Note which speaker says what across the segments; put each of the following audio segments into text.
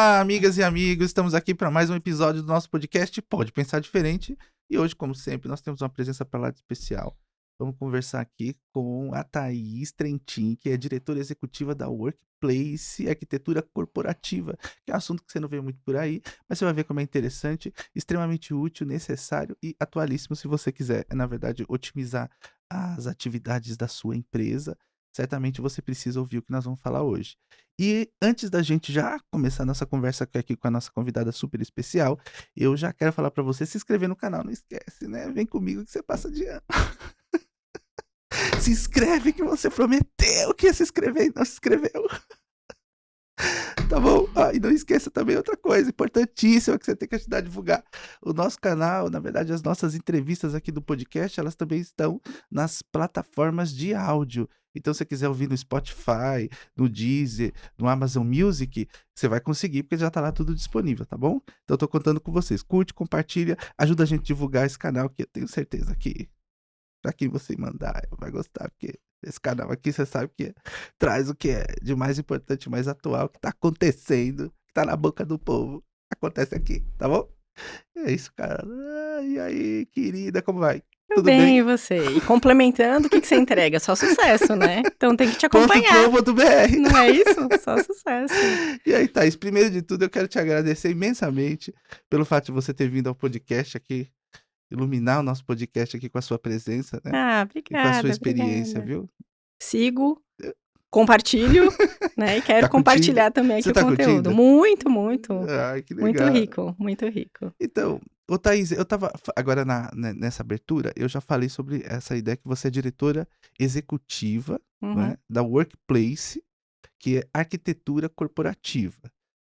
Speaker 1: Olá, amigas e amigos, estamos aqui para mais um episódio do nosso podcast Pode Pensar Diferente. E hoje, como sempre, nós temos uma presença para lá de especial. Vamos conversar aqui com a Thaís Trentin, que é diretora executiva da Workplace Arquitetura Corporativa, que é um assunto que você não vê muito por aí, mas você vai ver como é interessante, extremamente útil, necessário e atualíssimo se você quiser, na verdade, otimizar as atividades da sua empresa. Certamente você precisa ouvir o que nós vamos falar hoje. E antes da gente já começar a nossa conversa aqui com a nossa convidada super especial, eu já quero falar para você se inscrever no canal, não esquece, né? Vem comigo que você passa de ano. Se inscreve que você prometeu que ia se inscrever e não se inscreveu. Tá bom? E não esqueça também outra coisa importantíssima que você tem que ajudar a divulgar. O nosso canal, na verdade, as nossas entrevistas aqui do podcast, elas também estão nas plataformas de áudio. Então, se você quiser ouvir no Spotify, no Deezer, no Amazon Music, você vai conseguir, porque já tá lá tudo disponível, tá bom? Então, eu tô contando com vocês. Curte, compartilha, ajuda a gente a divulgar esse canal, que eu tenho certeza que pra quem você mandar, vai gostar, porque esse canal aqui, você sabe que traz o que é de mais importante, mais atual, que tá acontecendo, que tá na boca do povo. Acontece aqui, tá bom? É isso, cara. E aí, querida, como vai?
Speaker 2: Tudo
Speaker 1: Tudo
Speaker 2: bem,
Speaker 1: bem?
Speaker 2: e você? E complementando, o que você entrega? Só sucesso, né? Então tem que te acompanhar.
Speaker 1: .com.br.
Speaker 2: Não é isso? Só sucesso.
Speaker 1: E aí, Thaís, primeiro de tudo, eu quero te agradecer imensamente pelo fato de você ter vindo ao podcast aqui, iluminar o nosso podcast aqui com a sua presença, né? E com a sua experiência,
Speaker 2: Obrigada.
Speaker 1: viu?
Speaker 2: Sigo, compartilho, né? E quero
Speaker 1: Tá curtindo?
Speaker 2: compartilhar também aqui
Speaker 1: Você
Speaker 2: o
Speaker 1: tá
Speaker 2: conteúdo.
Speaker 1: curtindo?
Speaker 2: Muito, muito.
Speaker 1: Ai, que
Speaker 2: Muito
Speaker 1: legal.
Speaker 2: rico, muito rico.
Speaker 1: Então, ô Thaís, eu tava agora nessa abertura, eu já falei sobre essa ideia que você é diretora executiva,
Speaker 2: Uhum.
Speaker 1: né, da Workplace, que é arquitetura corporativa,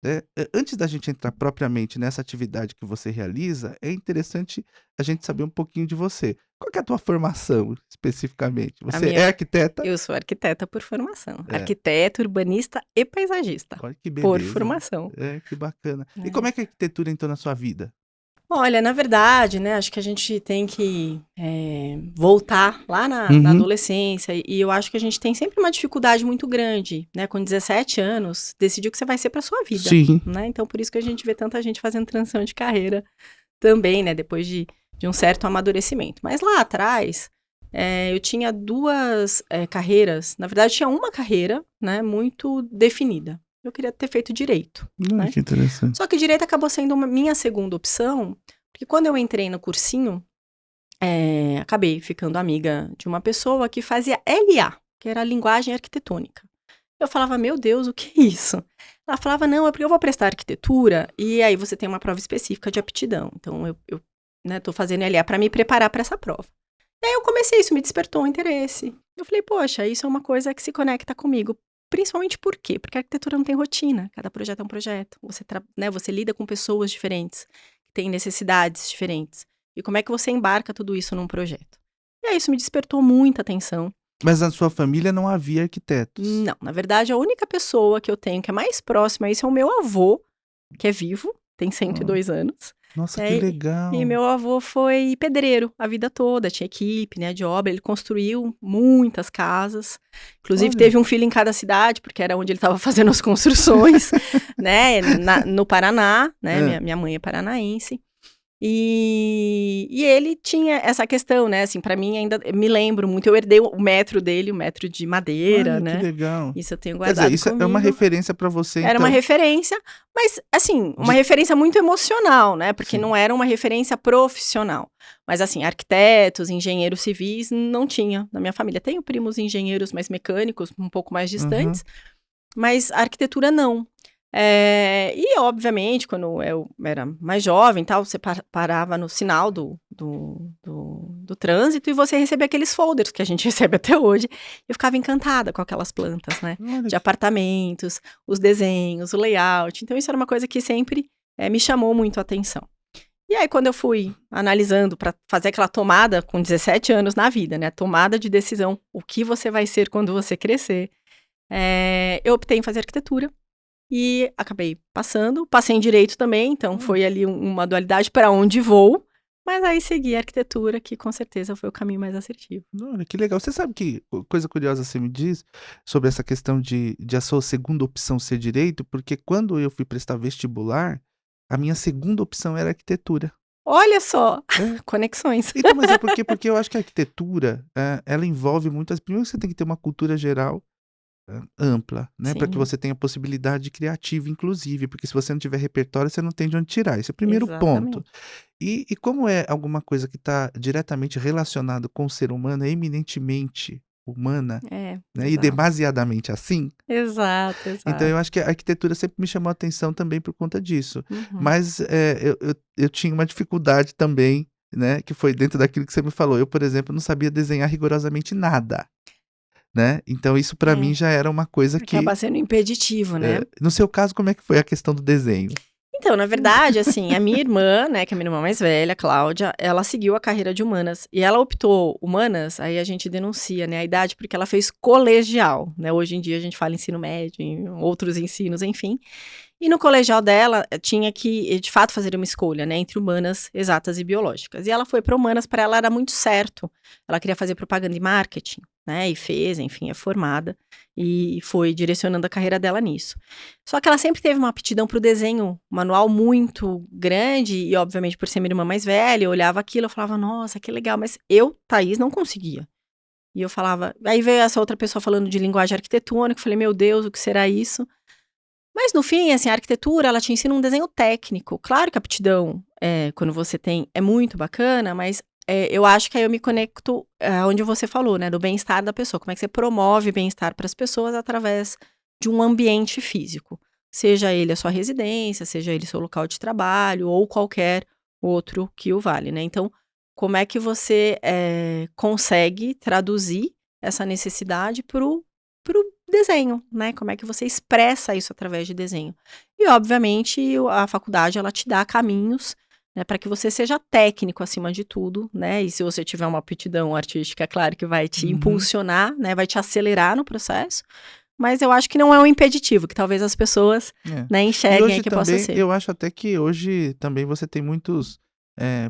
Speaker 1: né? Antes da gente entrar propriamente nessa atividade que você realiza, é interessante a gente saber um pouquinho de você. Qual que é a tua formação, especificamente? Você é arquiteta?
Speaker 2: Eu sou arquiteta por formação.
Speaker 1: É.
Speaker 2: Arquiteta, urbanista e paisagista.
Speaker 1: Olha que
Speaker 2: Por
Speaker 1: beleza.
Speaker 2: formação.
Speaker 1: Que bacana. E
Speaker 2: É.
Speaker 1: como é que a arquitetura entrou na sua vida?
Speaker 2: Olha, na verdade, né, acho que a gente tem que voltar lá na
Speaker 1: Uhum.
Speaker 2: adolescência, e eu acho que a gente tem sempre uma dificuldade muito grande, né, com 17 anos, decidir o que você vai ser para sua vida,
Speaker 1: Sim.
Speaker 2: né, então por isso que a gente vê tanta gente fazendo transição de carreira também, né, depois de um certo amadurecimento. Mas lá atrás, eu tinha duas carreiras, na verdade tinha uma carreira, né, muito definida. Eu queria ter feito direito, né?
Speaker 1: Que interessante.
Speaker 2: Só que direito acabou sendo minha segunda opção, porque quando eu entrei no cursinho, acabei ficando amiga de uma pessoa que fazia LA, que era a linguagem arquitetônica. Eu falava, meu Deus, o que é isso? Ela falava, não, é porque eu vou prestar arquitetura, e aí você tem uma prova específica de aptidão. Então, eu tô fazendo LA para me preparar para essa prova. E aí eu comecei, isso me despertou um interesse. Eu falei, poxa, isso é uma coisa que se conecta comigo. Principalmente por quê? Porque a arquitetura não tem rotina, cada projeto é um projeto. Você lida com pessoas diferentes, que têm necessidades diferentes. E como é que você embarca tudo isso num projeto? E aí isso me despertou muita atenção.
Speaker 1: Mas na sua família não havia arquitetos?
Speaker 2: Não, na verdade a única pessoa que eu tenho que é mais próxima a isso é o meu avô, que é vivo, tem 102 anos.
Speaker 1: Nossa, que legal.
Speaker 2: E meu avô foi pedreiro a vida toda, tinha equipe, né, de obra, ele construiu muitas casas, inclusive teve um filho em cada cidade, porque era onde ele estava fazendo as construções, né, no Paraná, né, minha mãe é paranaense, e ele tinha essa questão, né, assim, pra mim ainda, me lembro muito, eu herdei o metro dele, o metro de madeira,
Speaker 1: Olha,
Speaker 2: né.
Speaker 1: que legal.
Speaker 2: Isso eu tenho guardado
Speaker 1: comigo. Quer dizer, isso
Speaker 2: comigo.
Speaker 1: é uma referência pra você,
Speaker 2: Era
Speaker 1: então.
Speaker 2: uma referência, mas, assim, uma referência muito emocional, né? Porque
Speaker 1: Sim.
Speaker 2: não era uma referência profissional. Mas, assim, arquitetos, engenheiros civis, não tinha na minha família. Tenho primos engenheiros mais mecânicos, um pouco mais distantes, mas a arquitetura não. E, obviamente, quando eu era mais jovem, tal, você parava no sinal do trânsito e você recebia aqueles folders que a gente recebe até hoje. Eu ficava encantada com aquelas plantas, né? De apartamentos, os desenhos, o layout. Então, isso era uma coisa que sempre me chamou muito a atenção. E aí, quando eu fui analisando para fazer aquela tomada com 17 anos na vida, né? Tomada de decisão, o que você vai ser quando você crescer. Eu optei em fazer arquitetura. E acabei passei em direito também, então foi ali uma dualidade para onde vou, Mas aí segui a arquitetura, que com certeza foi o caminho mais assertivo.
Speaker 1: Olha, que legal. Você sabe que coisa curiosa você me diz sobre essa questão de a sua segunda opção ser direito, porque quando eu fui prestar vestibular, a minha segunda opção era arquitetura.
Speaker 2: Olha só,
Speaker 1: É.
Speaker 2: conexões.
Speaker 1: Então, mas é porque eu acho que a arquitetura, ela envolve muitas. Primeiro, você tem que ter uma cultura geral ampla, né? Para que
Speaker 2: Sim,
Speaker 1: você tenha possibilidade criativa, inclusive, porque se você não tiver repertório, você não tem de onde tirar. Esse é o primeiro ponto.
Speaker 2: exatamente.
Speaker 1: E como é alguma coisa que está diretamente relacionado com o ser humano, é eminentemente humana,
Speaker 2: É,
Speaker 1: né, e
Speaker 2: exato.
Speaker 1: demasiadamente assim,
Speaker 2: Exato,
Speaker 1: então eu
Speaker 2: exato.
Speaker 1: acho que a arquitetura sempre me chamou a atenção também por conta disso.
Speaker 2: Uhum.
Speaker 1: Mas, eu tinha uma dificuldade também, né, que foi dentro daquilo que você me falou. Eu, por exemplo, não sabia desenhar rigorosamente nada, né, então isso para mim
Speaker 2: É,
Speaker 1: já era uma coisa que,
Speaker 2: acaba sendo impeditivo, né?
Speaker 1: no seu caso, como é que foi a questão do desenho?
Speaker 2: Então, na verdade, assim, a minha irmã, né, que é a minha irmã mais velha, Cláudia, ela seguiu a carreira de humanas. E ela optou humanas, aí a gente denuncia, né, a idade, porque ela fez colegial, né? Hoje em dia a gente fala ensino médio, em outros ensinos, enfim. E no colegial dela, tinha que, de fato, fazer uma escolha, né, entre humanas, exatas e biológicas. E ela foi para humanas, para ela era muito certo. Ela queria fazer propaganda e marketing, né, e fez, enfim, é formada. E foi direcionando a carreira dela nisso. Só que ela sempre teve uma aptidão para o desenho manual muito grande, e obviamente por ser minha irmã mais velha, eu olhava aquilo, eu falava, nossa, que legal, mas eu, Thaís, não conseguia. E eu falava, aí veio essa outra pessoa falando de linguagem arquitetônica, eu falei, meu Deus, o que será isso? Mas no fim, assim, a arquitetura, ela te ensina um desenho técnico. Claro que a aptidão, quando você tem, é muito bacana, mas eu acho que aí eu me conecto onde você falou, né, do bem-estar da pessoa. Como é que você promove bem-estar para as pessoas através de um ambiente físico. Seja ele a sua residência, seja ele seu local de trabalho ou qualquer outro que o vale, né. Então, como é que você, consegue traduzir essa necessidade para o desenho, né, como é que você expressa isso através de desenho. E obviamente a faculdade ela te dá caminhos, né, para que você seja técnico acima de tudo, né, e se você tiver uma aptidão artística, é claro que vai te
Speaker 1: Uhum.
Speaker 2: impulsionar, né, vai te acelerar no processo, mas eu acho que não é um impeditivo, que talvez as pessoas,
Speaker 1: É.
Speaker 2: né,
Speaker 1: E
Speaker 2: enxerguem aí
Speaker 1: hoje
Speaker 2: que possa
Speaker 1: também,
Speaker 2: ser.
Speaker 1: eu acho até que hoje também você tem muitos,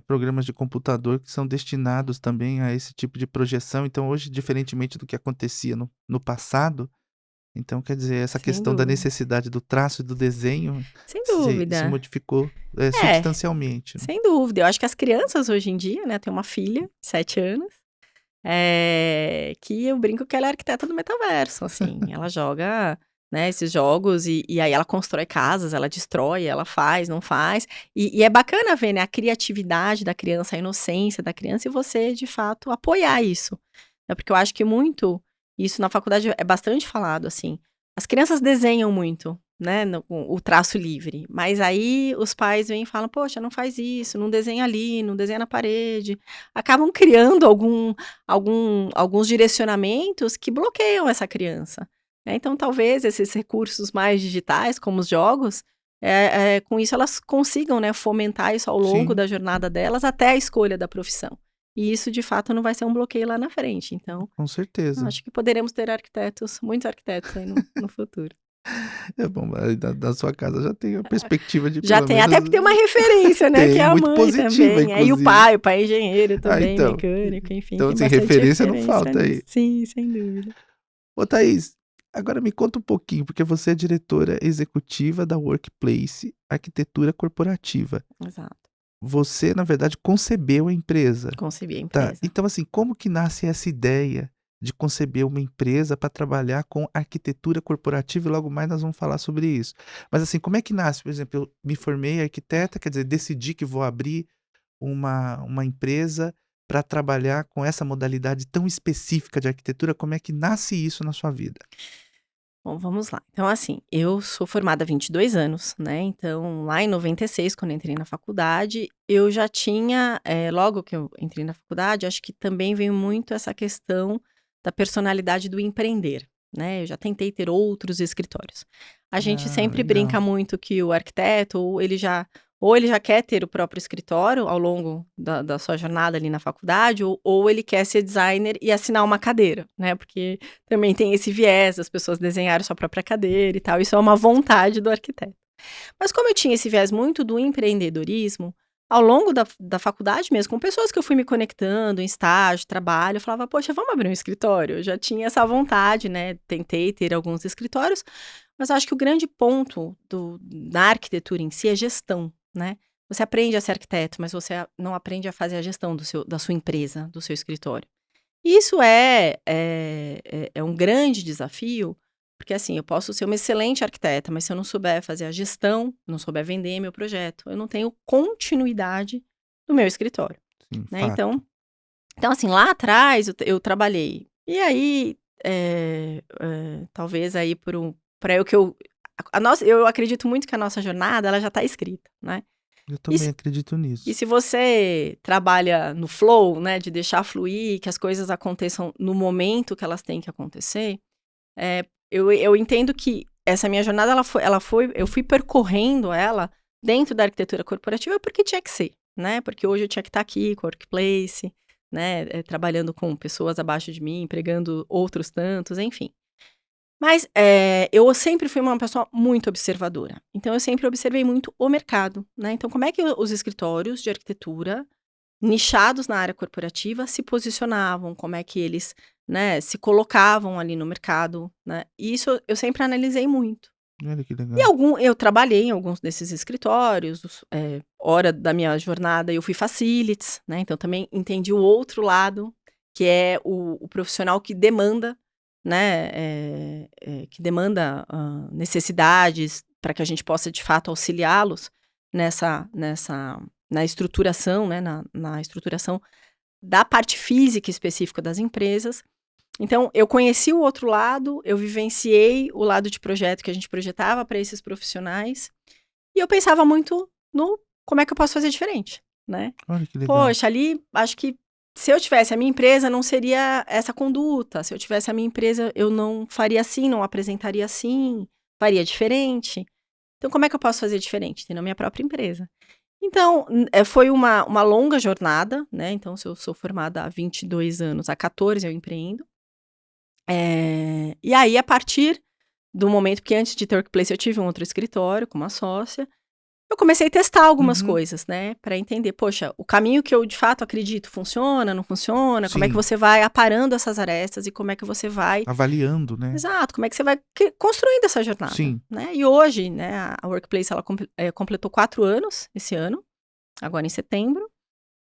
Speaker 1: programas de computador que são destinados também a esse tipo de projeção. Então hoje, diferentemente do que acontecia no passado, então quer dizer, essa
Speaker 2: Sem
Speaker 1: questão da
Speaker 2: dúvida,
Speaker 1: necessidade do traço e do desenho
Speaker 2: sem
Speaker 1: se
Speaker 2: dúvida.
Speaker 1: modificou,
Speaker 2: É,
Speaker 1: substancialmente, né.
Speaker 2: sem dúvida. Eu acho que as crianças hoje em dia, né, eu tenho uma filha de 7 anos, que eu brinco que ela é arquiteta do metaverso, assim, ela joga, né, esses jogos e aí ela constrói casas, ela destrói, ela faz, não faz, e é bacana ver, né, a criatividade da criança, a inocência da criança e você, de fato, apoiar isso, né, porque eu acho que muito isso na faculdade é bastante falado, assim, as crianças desenham muito, né, o traço livre, mas aí os pais vêm e falam: "Poxa, não faz isso, não desenha ali, não desenha na parede", acabam criando alguns direcionamentos que bloqueiam essa criança, né. Então talvez esses recursos mais digitais, como os jogos, com isso elas consigam, né, fomentar isso ao longo
Speaker 1: Sim,
Speaker 2: da jornada delas até a escolha da profissão. E isso de fato não vai ser um bloqueio lá na frente, então,
Speaker 1: com certeza.
Speaker 2: acho que poderemos ter arquitetos, muitos arquitetos aí no futuro.
Speaker 1: É bom, aí da sua casa já tem a perspectiva de
Speaker 2: Já
Speaker 1: pelo
Speaker 2: tem,
Speaker 1: menos
Speaker 2: até porque tem uma referência, né, que é
Speaker 1: tem,
Speaker 2: a
Speaker 1: muito
Speaker 2: mãe
Speaker 1: positiva
Speaker 2: também, aí
Speaker 1: inclusive.
Speaker 2: o pai é engenheiro
Speaker 1: Ah,
Speaker 2: também,
Speaker 1: então.
Speaker 2: mecânico, enfim,
Speaker 1: Então
Speaker 2: tem
Speaker 1: assim,
Speaker 2: bastante
Speaker 1: referência não
Speaker 2: referência
Speaker 1: falta
Speaker 2: nisso.
Speaker 1: aí.
Speaker 2: Sim, sem dúvida.
Speaker 1: Ô Thaís, agora me conta um pouquinho, porque você é diretora executiva da Workplace Arquitetura Corporativa.
Speaker 2: Exato,
Speaker 1: Você, na verdade, concebeu a empresa,
Speaker 2: concebi a
Speaker 1: tá.
Speaker 2: empresa.
Speaker 1: Então assim, como que nasce essa ideia de conceber uma empresa para trabalhar com arquitetura corporativa e logo mais nós vamos falar sobre isso. Mas assim, como é que nasce? Por exemplo, eu me formei arquiteta, quer dizer, decidi que vou abrir uma empresa para trabalhar com essa modalidade tão específica de arquitetura, como é que nasce isso na sua vida?
Speaker 2: Bom, vamos lá. Então, assim, eu sou formada há 22 anos, né, então lá em 96, quando eu entrei na faculdade, eu já tinha, logo que eu entrei na faculdade, acho que também veio muito essa questão da personalidade do empreender, né, eu já tentei ter outros escritórios. A gente
Speaker 1: Ah,
Speaker 2: sempre brinca
Speaker 1: legal.
Speaker 2: muito que o arquiteto, ou ele já quer ter o próprio escritório ao longo da sua jornada ali na faculdade, ou ele quer ser designer e assinar uma cadeira, né, porque também tem esse viés das pessoas desenharem sua própria cadeira e tal, isso é uma vontade do arquiteto. Mas como eu tinha esse viés muito do empreendedorismo, ao longo da faculdade mesmo, com pessoas que eu fui me conectando em estágio, trabalho, eu falava, poxa, vamos abrir um escritório? Eu já tinha essa vontade, né? Tentei ter alguns escritórios, mas eu acho que o grande ponto da arquitetura em si é gestão, né? Você aprende a ser arquiteto, mas você não aprende a fazer a gestão da sua empresa, do seu escritório. E isso é um grande desafio, porque assim, eu posso ser uma excelente arquiteta, mas se eu não souber fazer a gestão, não souber vender meu projeto, eu não tenho continuidade no meu escritório,
Speaker 1: Sim,
Speaker 2: né?
Speaker 1: fato.
Speaker 2: Então assim, lá atrás eu trabalhei. E aí, talvez aí para eu que eu a nossa eu acredito muito que a nossa jornada, ela já está escrita, né.
Speaker 1: Eu
Speaker 2: E
Speaker 1: também acredito
Speaker 2: e
Speaker 1: nisso.
Speaker 2: se você trabalha no flow, né, de deixar fluir, que as coisas aconteçam no momento que elas têm que acontecer, eu entendo que essa minha jornada ela foi eu fui percorrendo ela dentro da arquitetura corporativa porque tinha que ser, né, porque hoje eu tinha que estar aqui com o workplace, né, trabalhando com pessoas abaixo de mim, empregando outros tantos, enfim. Mas, eu sempre fui uma pessoa muito observadora, então eu sempre observei muito o mercado, né, então como é que os escritórios de arquitetura, nichados na área corporativa, se posicionavam, como é que eles, né, se colocavam ali no mercado, né, e isso eu sempre analisei muito.
Speaker 1: Olha que
Speaker 2: E
Speaker 1: legal.
Speaker 2: eu trabalhei em alguns desses escritórios, hora da minha jornada eu fui facilities, né, então também entendi o outro lado, que é o profissional que demanda, né, que demanda, necessidades para que a gente possa de fato auxiliá-los na estruturação, né, na estruturação da parte física específica das empresas. Então, eu conheci o outro lado, eu vivenciei o lado de projeto que a gente projetava para esses profissionais, e eu pensava muito no como é que eu posso fazer diferente, né.
Speaker 1: Olha que legal.
Speaker 2: Poxa, ali acho que se eu tivesse a minha empresa não seria essa conduta, se eu tivesse a minha empresa eu não faria assim, não apresentaria assim, faria diferente. Então como é que eu posso fazer diferente? Tendo a minha própria empresa. Então, foi uma longa jornada, né, então se eu sou formada há 22 anos, há 14 eu empreendo. E aí, a partir do momento que antes de ter workplace eu tive um outro escritório com uma sócia, eu comecei a testar algumas
Speaker 1: Uhum.
Speaker 2: coisas, né, para entender, poxa, o caminho que eu de fato acredito funciona, não funciona, como é que
Speaker 1: Sim,
Speaker 2: você vai aparando essas arestas e como é que você vai
Speaker 1: avaliando, né.
Speaker 2: exato, como é que você vai construindo essa jornada,
Speaker 1: Sim.
Speaker 2: né. E hoje, né, a workplace ela completou 4 anos esse ano, agora em setembro,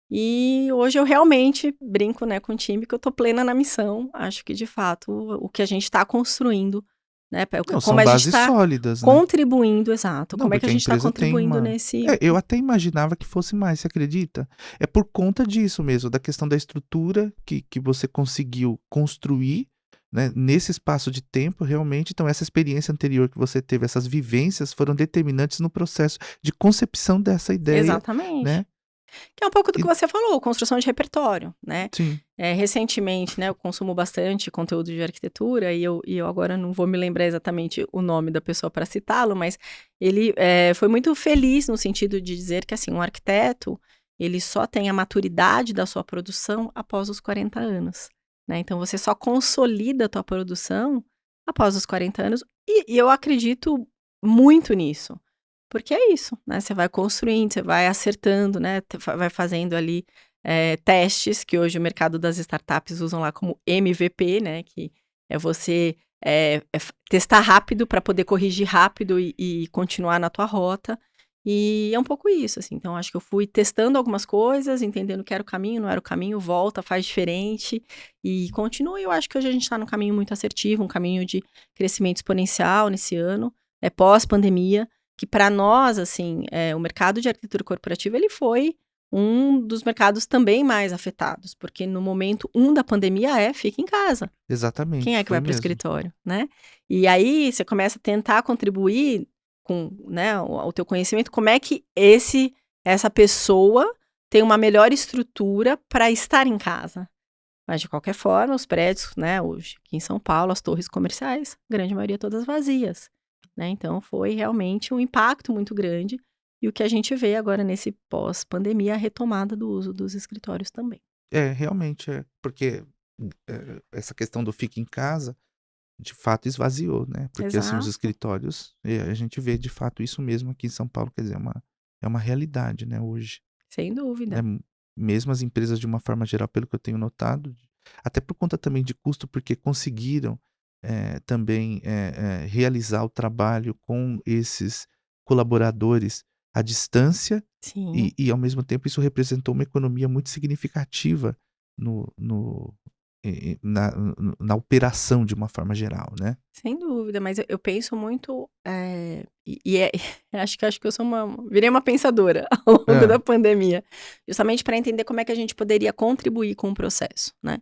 Speaker 2: e hoje eu realmente brinco, né, com o time que eu tô plena na missão. Acho que de fato o que a gente está construindo, né,
Speaker 1: Não,
Speaker 2: como
Speaker 1: são
Speaker 2: a gente
Speaker 1: bases
Speaker 2: está
Speaker 1: sólidas, né.
Speaker 2: contribuindo exato,
Speaker 1: Não,
Speaker 2: como é que a
Speaker 1: porque a
Speaker 2: gente está
Speaker 1: empresa tem
Speaker 2: contribuindo
Speaker 1: uma
Speaker 2: nesse
Speaker 1: eu até imaginava que fosse mais, você acredita? É por conta disso mesmo, da questão da estrutura que você conseguiu construir, né, nesse espaço de tempo, realmente, então essa experiência anterior que você teve, essas vivências foram determinantes no processo de concepção dessa ideia,
Speaker 2: exatamente.
Speaker 1: né,
Speaker 2: Que é um pouco do
Speaker 1: e
Speaker 2: que você falou, construção de repertório, né.
Speaker 1: sim.
Speaker 2: Recentemente, né, eu consumo bastante conteúdo de arquitetura e eu agora não vou me lembrar exatamente o nome da pessoa para citá-lo, mas ele, foi muito feliz no sentido de dizer que, assim, um arquiteto, ele só tem a maturidade da sua produção após os 40 anos, né. Então você só consolida a tua produção após os 40 anos, e eu acredito muito nisso. Porque é isso, né, você vai construindo, você vai acertando, né, vai fazendo ali, testes, que hoje o mercado das startups usam lá como MVP, né, que é você, testar rápido para poder corrigir rápido e continuar na tua rota. E é um pouco isso, assim, então acho que eu fui testando algumas coisas, entendendo que era o caminho, não era o caminho, volta, faz diferente e continua. E eu acho que hoje a gente está num caminho muito assertivo, um caminho de crescimento exponencial nesse ano, pós-pandemia. Que para nós, assim, o mercado de arquitetura corporativa, ele foi um dos mercados também mais afetados, porque no momento da pandemia fica em casa. Quem
Speaker 1: Exatamente,
Speaker 2: é que
Speaker 1: foi
Speaker 2: vai para o
Speaker 1: mesmo.
Speaker 2: escritório, né? E aí você começa a tentar contribuir com, né, o teu conhecimento, como é que essa pessoa tem uma melhor estrutura para estar em casa. Mas de qualquer forma, os prédios, né, hoje aqui em São Paulo, as torres comerciais, grande maioria todas vazias, né, então foi realmente um impacto muito grande, e o que a gente vê agora nesse pós-pandemia, a retomada do uso dos escritórios também.
Speaker 1: É, realmente é, porque, essa questão do fica em casa, de fato esvaziou, né, porque, assim, os
Speaker 2: Exato.
Speaker 1: escritórios, a gente vê de fato isso mesmo aqui em São Paulo, quer dizer, é uma realidade, né, hoje.
Speaker 2: Sem dúvida.
Speaker 1: né? Mesmo as empresas, de uma forma geral, pelo que eu tenho notado, até por conta também de custo, porque conseguiram também realizar o trabalho com esses colaboradores à distância
Speaker 2: Sim,
Speaker 1: ao mesmo tempo, isso representou uma economia muito significativa no, no, na operação de uma forma geral, né?
Speaker 2: sem dúvida. Mas eu penso muito, acho que eu sou virei uma pensadora ao longo
Speaker 1: Ah,
Speaker 2: da pandemia, justamente para entender como é que a gente poderia contribuir com o processo, né?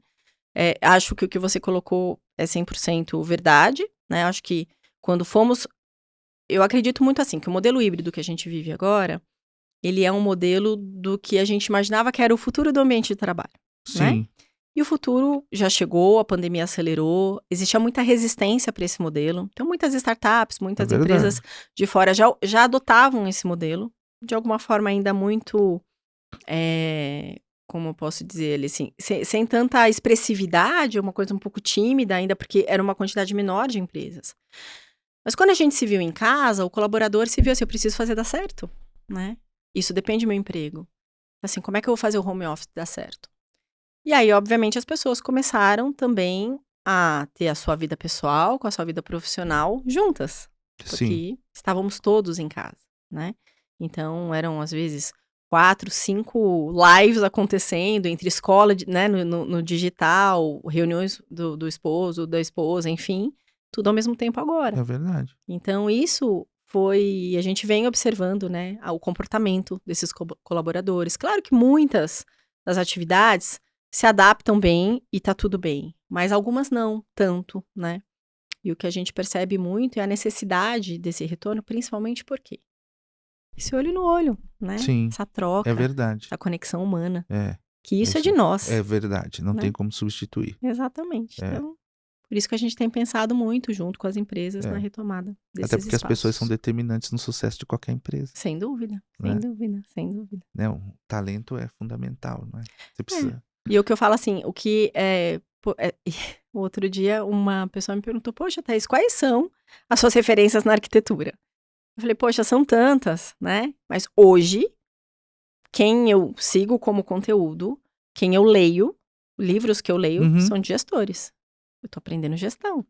Speaker 2: Acho que o que você colocou é 100% verdade, né? Acho que quando fomos, eu acredito muito assim, que o modelo híbrido que a gente vive agora, ele é um modelo do que a gente imaginava que era o futuro do ambiente de trabalho, né?
Speaker 1: sim,
Speaker 2: E o futuro já chegou, a pandemia acelerou, existia muita resistência para esse modelo. Então, muitas startups,
Speaker 1: é
Speaker 2: muitas empresas
Speaker 1: verdade.
Speaker 2: de fora já adotavam esse modelo, de alguma forma ainda muito, como eu posso dizer ele assim, sem tanta expressividade, uma coisa um pouco tímida ainda, porque era uma quantidade menor de empresas. Mas quando a gente se viu em casa, o colaborador se viu assim, eu preciso fazer dar certo, né? Isso depende do meu emprego. Assim, como é que eu vou fazer o home office dar certo? E aí, obviamente, as pessoas começaram também a ter a sua vida pessoal com a sua vida profissional juntas,
Speaker 1: Sim,
Speaker 2: porque estávamos todos em casa, né? Então, eram às vezes 4, 5 lives acontecendo entre escola, né, no digital, reuniões do esposo, da esposa, enfim, tudo ao mesmo tempo agora.
Speaker 1: é verdade.
Speaker 2: Então, isso foi. A gente vem observando, né, o comportamento desses colaboradores. Claro que muitas das atividades se adaptam bem e tá tudo bem, mas algumas não tanto, né? E o que a gente percebe muito é a necessidade desse retorno, principalmente porque esse olho no olho, né?
Speaker 1: Sim,
Speaker 2: Essa
Speaker 1: é
Speaker 2: troca,
Speaker 1: verdade.
Speaker 2: essa conexão humana,
Speaker 1: É,
Speaker 2: que isso é
Speaker 1: isso
Speaker 2: de
Speaker 1: é
Speaker 2: nós,
Speaker 1: verdade. Não tem
Speaker 2: né?
Speaker 1: como substituir.
Speaker 2: Exatamente.
Speaker 1: É,
Speaker 2: Então, por isso que a gente tem pensado muito junto com as empresas na
Speaker 1: é.
Speaker 2: retomada
Speaker 1: Até
Speaker 2: desses
Speaker 1: porque as pessoas são
Speaker 2: espaços.
Speaker 1: determinantes no sucesso de qualquer empresa,
Speaker 2: Sem dúvida, sem
Speaker 1: né?
Speaker 2: dúvida, sem dúvida.
Speaker 1: O talento é fundamental, não é? Você
Speaker 2: É.
Speaker 1: precisa.
Speaker 2: E o que eu falo assim, o que o outro dia uma pessoa me perguntou: "Poxa, Thaís, quais são as suas referências na arquitetura?" Eu falei: "Poxa, são tantas, né, mas hoje, quem eu sigo como conteúdo, quem eu leio, livros que eu leio
Speaker 1: Uhum,
Speaker 2: são de gestores. Eu tô aprendendo gestão,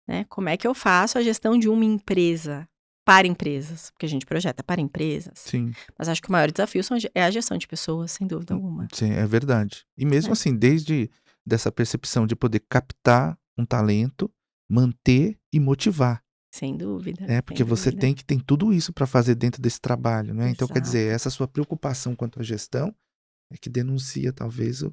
Speaker 2: né, como é que eu faço a gestão de uma empresa, para empresas, porque a gente projeta para empresas,
Speaker 1: sim.
Speaker 2: mas acho que o maior desafio é a gestão de pessoas, sem dúvida alguma,
Speaker 1: Sim, é verdade. E mesmo
Speaker 2: né.
Speaker 1: assim, desde dessa percepção de poder captar um talento, manter e motivar,
Speaker 2: Sem dúvida,
Speaker 1: porque
Speaker 2: sem
Speaker 1: você
Speaker 2: dúvida.
Speaker 1: tem tudo isso para fazer dentro desse trabalho, né. Então, quer dizer,
Speaker 2: Exato.
Speaker 1: essa sua preocupação quanto à gestão é que denuncia talvez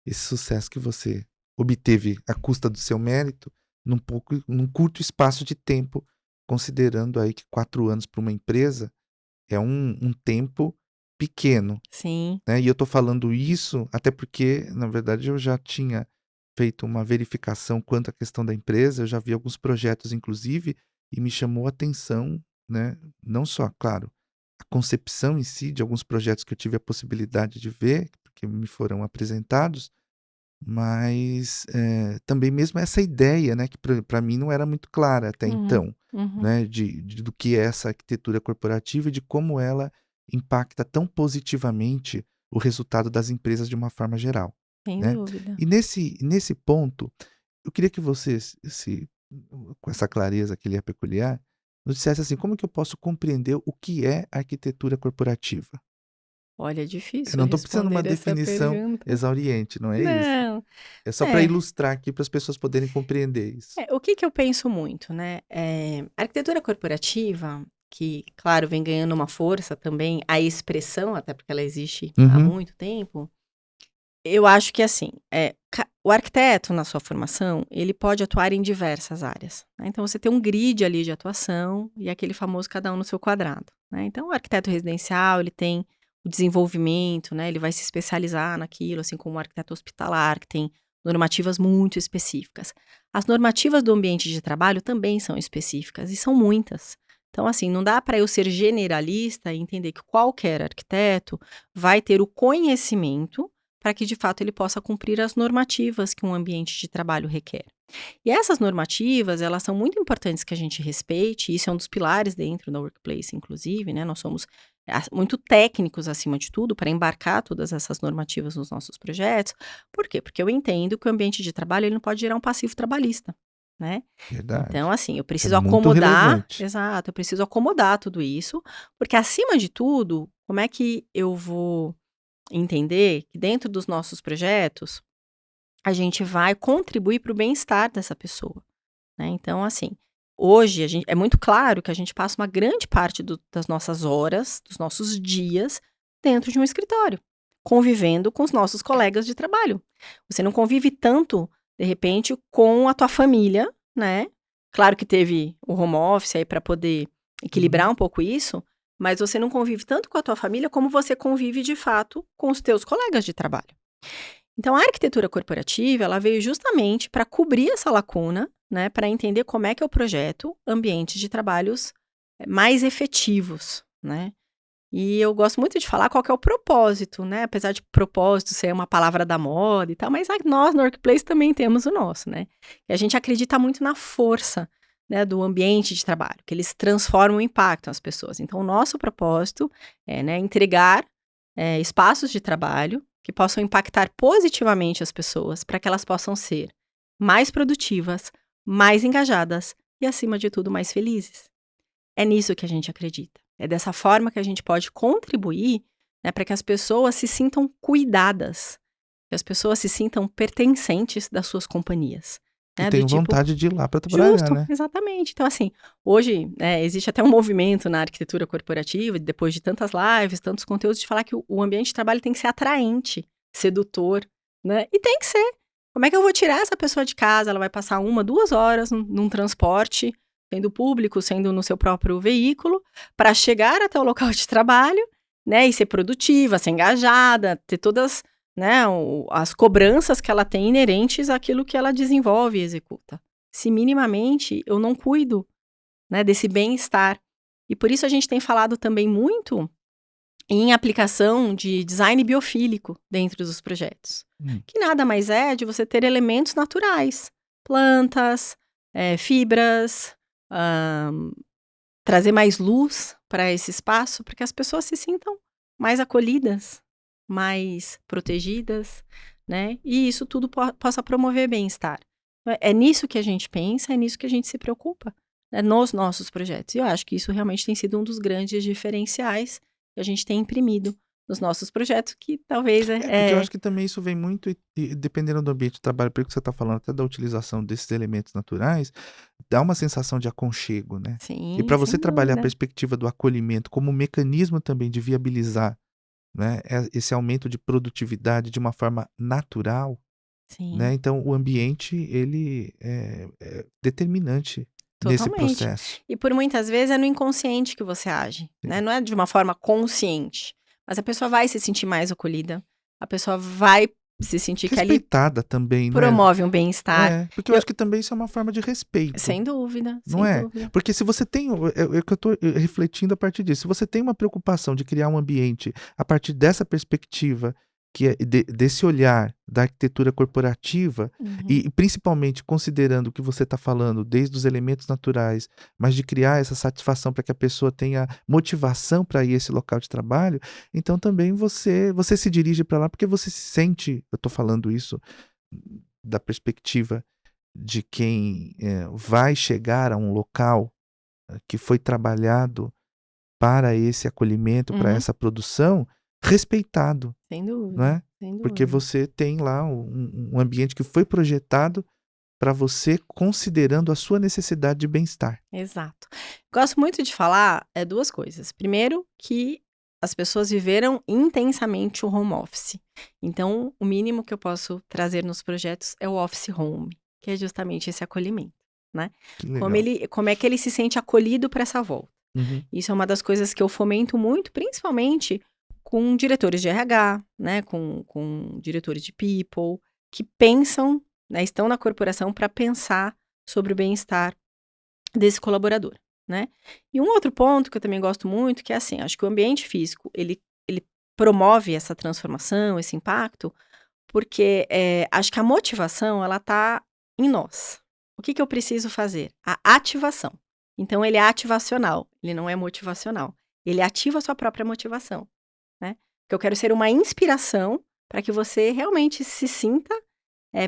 Speaker 1: esse sucesso que você obteve à custa do seu mérito, num curto espaço de tempo, considerando aí que 4 anos para uma empresa é um tempo pequeno.
Speaker 2: Sim,
Speaker 1: Né, e eu tô falando isso até porque, na verdade, eu já tinha feito uma verificação quanto à questão da empresa, eu já vi alguns projetos inclusive, e me chamou a atenção, né, não só, claro, a concepção em si de alguns projetos que eu tive a possibilidade de ver, porque me foram apresentados, mas, também mesmo essa ideia, né, que para mim não era muito clara até
Speaker 2: uhum,
Speaker 1: então,
Speaker 2: uhum,
Speaker 1: né, do que é essa arquitetura corporativa e de como ela impacta tão positivamente o resultado das empresas de uma forma geral,
Speaker 2: sem
Speaker 1: né.
Speaker 2: dúvida.
Speaker 1: E nesse ponto, eu queria que você com essa clareza que lhe é peculiar, nos dissesse assim, como que eu posso compreender o que é arquitetura corporativa?
Speaker 2: Olha, é
Speaker 1: Eu
Speaker 2: difícil
Speaker 1: não estou precisando de uma
Speaker 2: responder essa
Speaker 1: definição
Speaker 2: pergunta.
Speaker 1: exauriente, não é isso?
Speaker 2: Não,
Speaker 1: É só para
Speaker 2: é,
Speaker 1: ilustrar aqui, para as pessoas poderem compreender isso.
Speaker 2: o que que eu penso muito, né, a arquitetura corporativa, que claro, vem ganhando uma força também, a expressão, até porque ela existe há
Speaker 1: Uhum,
Speaker 2: muito tempo, eu acho que assim, o arquiteto na sua formação, ele pode atuar em diversas áreas, né, então você tem um grid ali de atuação e aquele famoso cada um no seu quadrado, né. Então o arquiteto residencial, ele tem o desenvolvimento, né, ele vai se especializar naquilo, assim como o arquiteto hospitalar, que tem normativas muito específicas. As normativas do ambiente de trabalho também são específicas e são muitas. Então assim, não dá para eu ser generalista e entender que qualquer arquiteto vai ter o conhecimento para que de fato ele possa cumprir as normativas que um ambiente de trabalho requer. E essas normativas, elas são muito importantes que a gente respeite, isso é um dos pilares dentro da workplace, inclusive, né? Nós somos muito técnicos acima de tudo, para embarcar todas essas normativas nos nossos projetos. Por quê? Porque eu entendo que o ambiente de trabalho ele não pode gerar um passivo trabalhista, né? Então,
Speaker 1: Verdade.
Speaker 2: assim, eu
Speaker 1: É
Speaker 2: preciso
Speaker 1: muito
Speaker 2: acomodar,
Speaker 1: relevante.
Speaker 2: exato, eu preciso acomodar tudo isso, porque acima de tudo, como é que eu vou entender que dentro dos nossos projetos a gente vai contribuir para o bem-estar dessa pessoa, né? Então, assim, hoje é muito claro que a gente passa uma grande parte das nossas horas, dos nossos dias, dentro de um escritório, convivendo com os nossos colegas de trabalho. Você não convive tanto, de repente, com a tua família, né? Claro que teve o home office aí para poder equilibrar
Speaker 1: Uhum.
Speaker 2: um pouco isso, mas você não convive tanto com a tua família como você convive de fato com os teus colegas de trabalho. Então, a arquitetura corporativa, ela veio justamente para cobrir essa lacuna, né, para entender como é que eu projeto ambientes de trabalhos mais efetivos, né? E eu gosto muito de falar qual que é o propósito, né? Apesar de propósito ser uma palavra da moda e tal, mas nós no Workplace também temos o nosso, né? E a gente acredita muito na força, né, do ambiente de trabalho, que eles transformam e impactam as pessoas. Então, o nosso propósito é, né, entregar espaços de trabalho que possam impactar positivamente as pessoas para que elas possam ser mais produtivas, mais engajadas e, acima de tudo, mais felizes. É nisso que a gente acredita. É dessa forma que a gente pode contribuir, né, para que as pessoas se sintam cuidadas, que as pessoas se sintam pertencentes das suas companhias.
Speaker 1: E
Speaker 2: Né, do
Speaker 1: tenho
Speaker 2: tipo,
Speaker 1: vontade de ir lá para trabalhar,
Speaker 2: justo,
Speaker 1: né?
Speaker 2: exatamente. Então, assim, hoje, né, existe até um movimento na arquitetura corporativa, depois de tantas lives, tantos conteúdos, de falar que o ambiente de trabalho tem que ser atraente, sedutor, né? E tem que ser. Como é que eu vou tirar essa pessoa de casa? Ela vai passar 1, 2 horas num transporte, sendo público, sendo no seu próprio veículo, para chegar até o local de trabalho, né? E ser produtiva, ser engajada, ter todas, né, as cobranças que ela tem inerentes àquilo que ela desenvolve e executa. Se minimamente eu não cuido, né, desse bem-estar. E por isso a gente tem falado também muito em aplicação de design biofílico dentro dos projetos,
Speaker 1: Hum.
Speaker 2: que nada mais é de você ter elementos naturais, plantas, fibras, hã, trazer mais luz para esse espaço, para que as pessoas se sintam mais acolhidas, mais protegidas, né, e isso tudo possa promover bem-estar. É nisso que a gente pensa, é nisso que a gente se preocupa, né, nos nossos projetos. E eu acho que isso realmente tem sido um dos grandes diferenciais que a gente tem imprimido nos nossos projetos, que talvez
Speaker 1: Porque eu acho que também isso vem muito e dependendo do ambiente de trabalho, pelo que você está falando, até da utilização desses elementos naturais, dá uma sensação de aconchego, né. E
Speaker 2: sim,
Speaker 1: para você
Speaker 2: sem
Speaker 1: trabalhar a
Speaker 2: dúvida.
Speaker 1: perspectiva do acolhimento como um mecanismo também de viabilizar, né, esse aumento de produtividade de uma forma natural, né,
Speaker 2: Sim,
Speaker 1: então o ambiente ele é determinante nesse
Speaker 2: totalmente.
Speaker 1: processo.
Speaker 2: E por muitas vezes é no inconsciente que você age, né,
Speaker 1: Sim.
Speaker 2: não é de uma forma consciente, mas a pessoa vai se sentir mais acolhida, a pessoa vai se sentir que ali
Speaker 1: Respeitada também, né.
Speaker 2: promove um bem-estar.
Speaker 1: É, porque eu
Speaker 2: Eu
Speaker 1: acho que também isso é uma forma de respeito.
Speaker 2: sem dúvida,
Speaker 1: Não
Speaker 2: sem
Speaker 1: é?
Speaker 2: dúvida.
Speaker 1: Porque se você tem o que eu tô refletindo a partir disso, se você tem uma preocupação de criar um ambiente a partir dessa perspectiva, que é desse olhar da arquitetura corporativa,
Speaker 2: Uhum,
Speaker 1: e principalmente considerando o que você está falando, desde os elementos naturais, mas de criar essa satisfação para que a pessoa tenha motivação para ir a esse local de trabalho, então também você se dirige para lá porque você se sente, eu estou falando isso da perspectiva de quem, vai chegar a um local, que foi trabalhado para esse acolhimento, para
Speaker 2: uhum,
Speaker 1: essa produção, respeitado,
Speaker 2: sem
Speaker 1: não
Speaker 2: dúvida,
Speaker 1: é?
Speaker 2: sem
Speaker 1: Porque
Speaker 2: dúvida.
Speaker 1: você tem lá um ambiente que foi projetado para você considerando a sua necessidade de bem-estar.
Speaker 2: Exato. Gosto muito de falar, 2 coisas. Primeiro, que as pessoas viveram intensamente o home office. Então, o mínimo que eu posso trazer nos projetos é o office home, que é justamente esse acolhimento, né.
Speaker 1: Que legal.
Speaker 2: Como é que ele se sente acolhido para essa volta.
Speaker 1: Uhum.
Speaker 2: Isso é uma das coisas que eu fomento muito, principalmente com diretores de RH, né, com diretores de people, que pensam, né, estão na corporação para pensar sobre o bem-estar desse colaborador, né. E um outro ponto que eu também gosto muito, que é assim, acho que o ambiente físico, ele promove essa transformação, esse impacto, porque, acho que a motivação ela tá em nós. O que que eu preciso fazer? A ativação. Então ele é ativacional, ele não é motivacional. Ele ativa a sua própria motivação, né? Que eu quero ser uma inspiração para que você realmente se sinta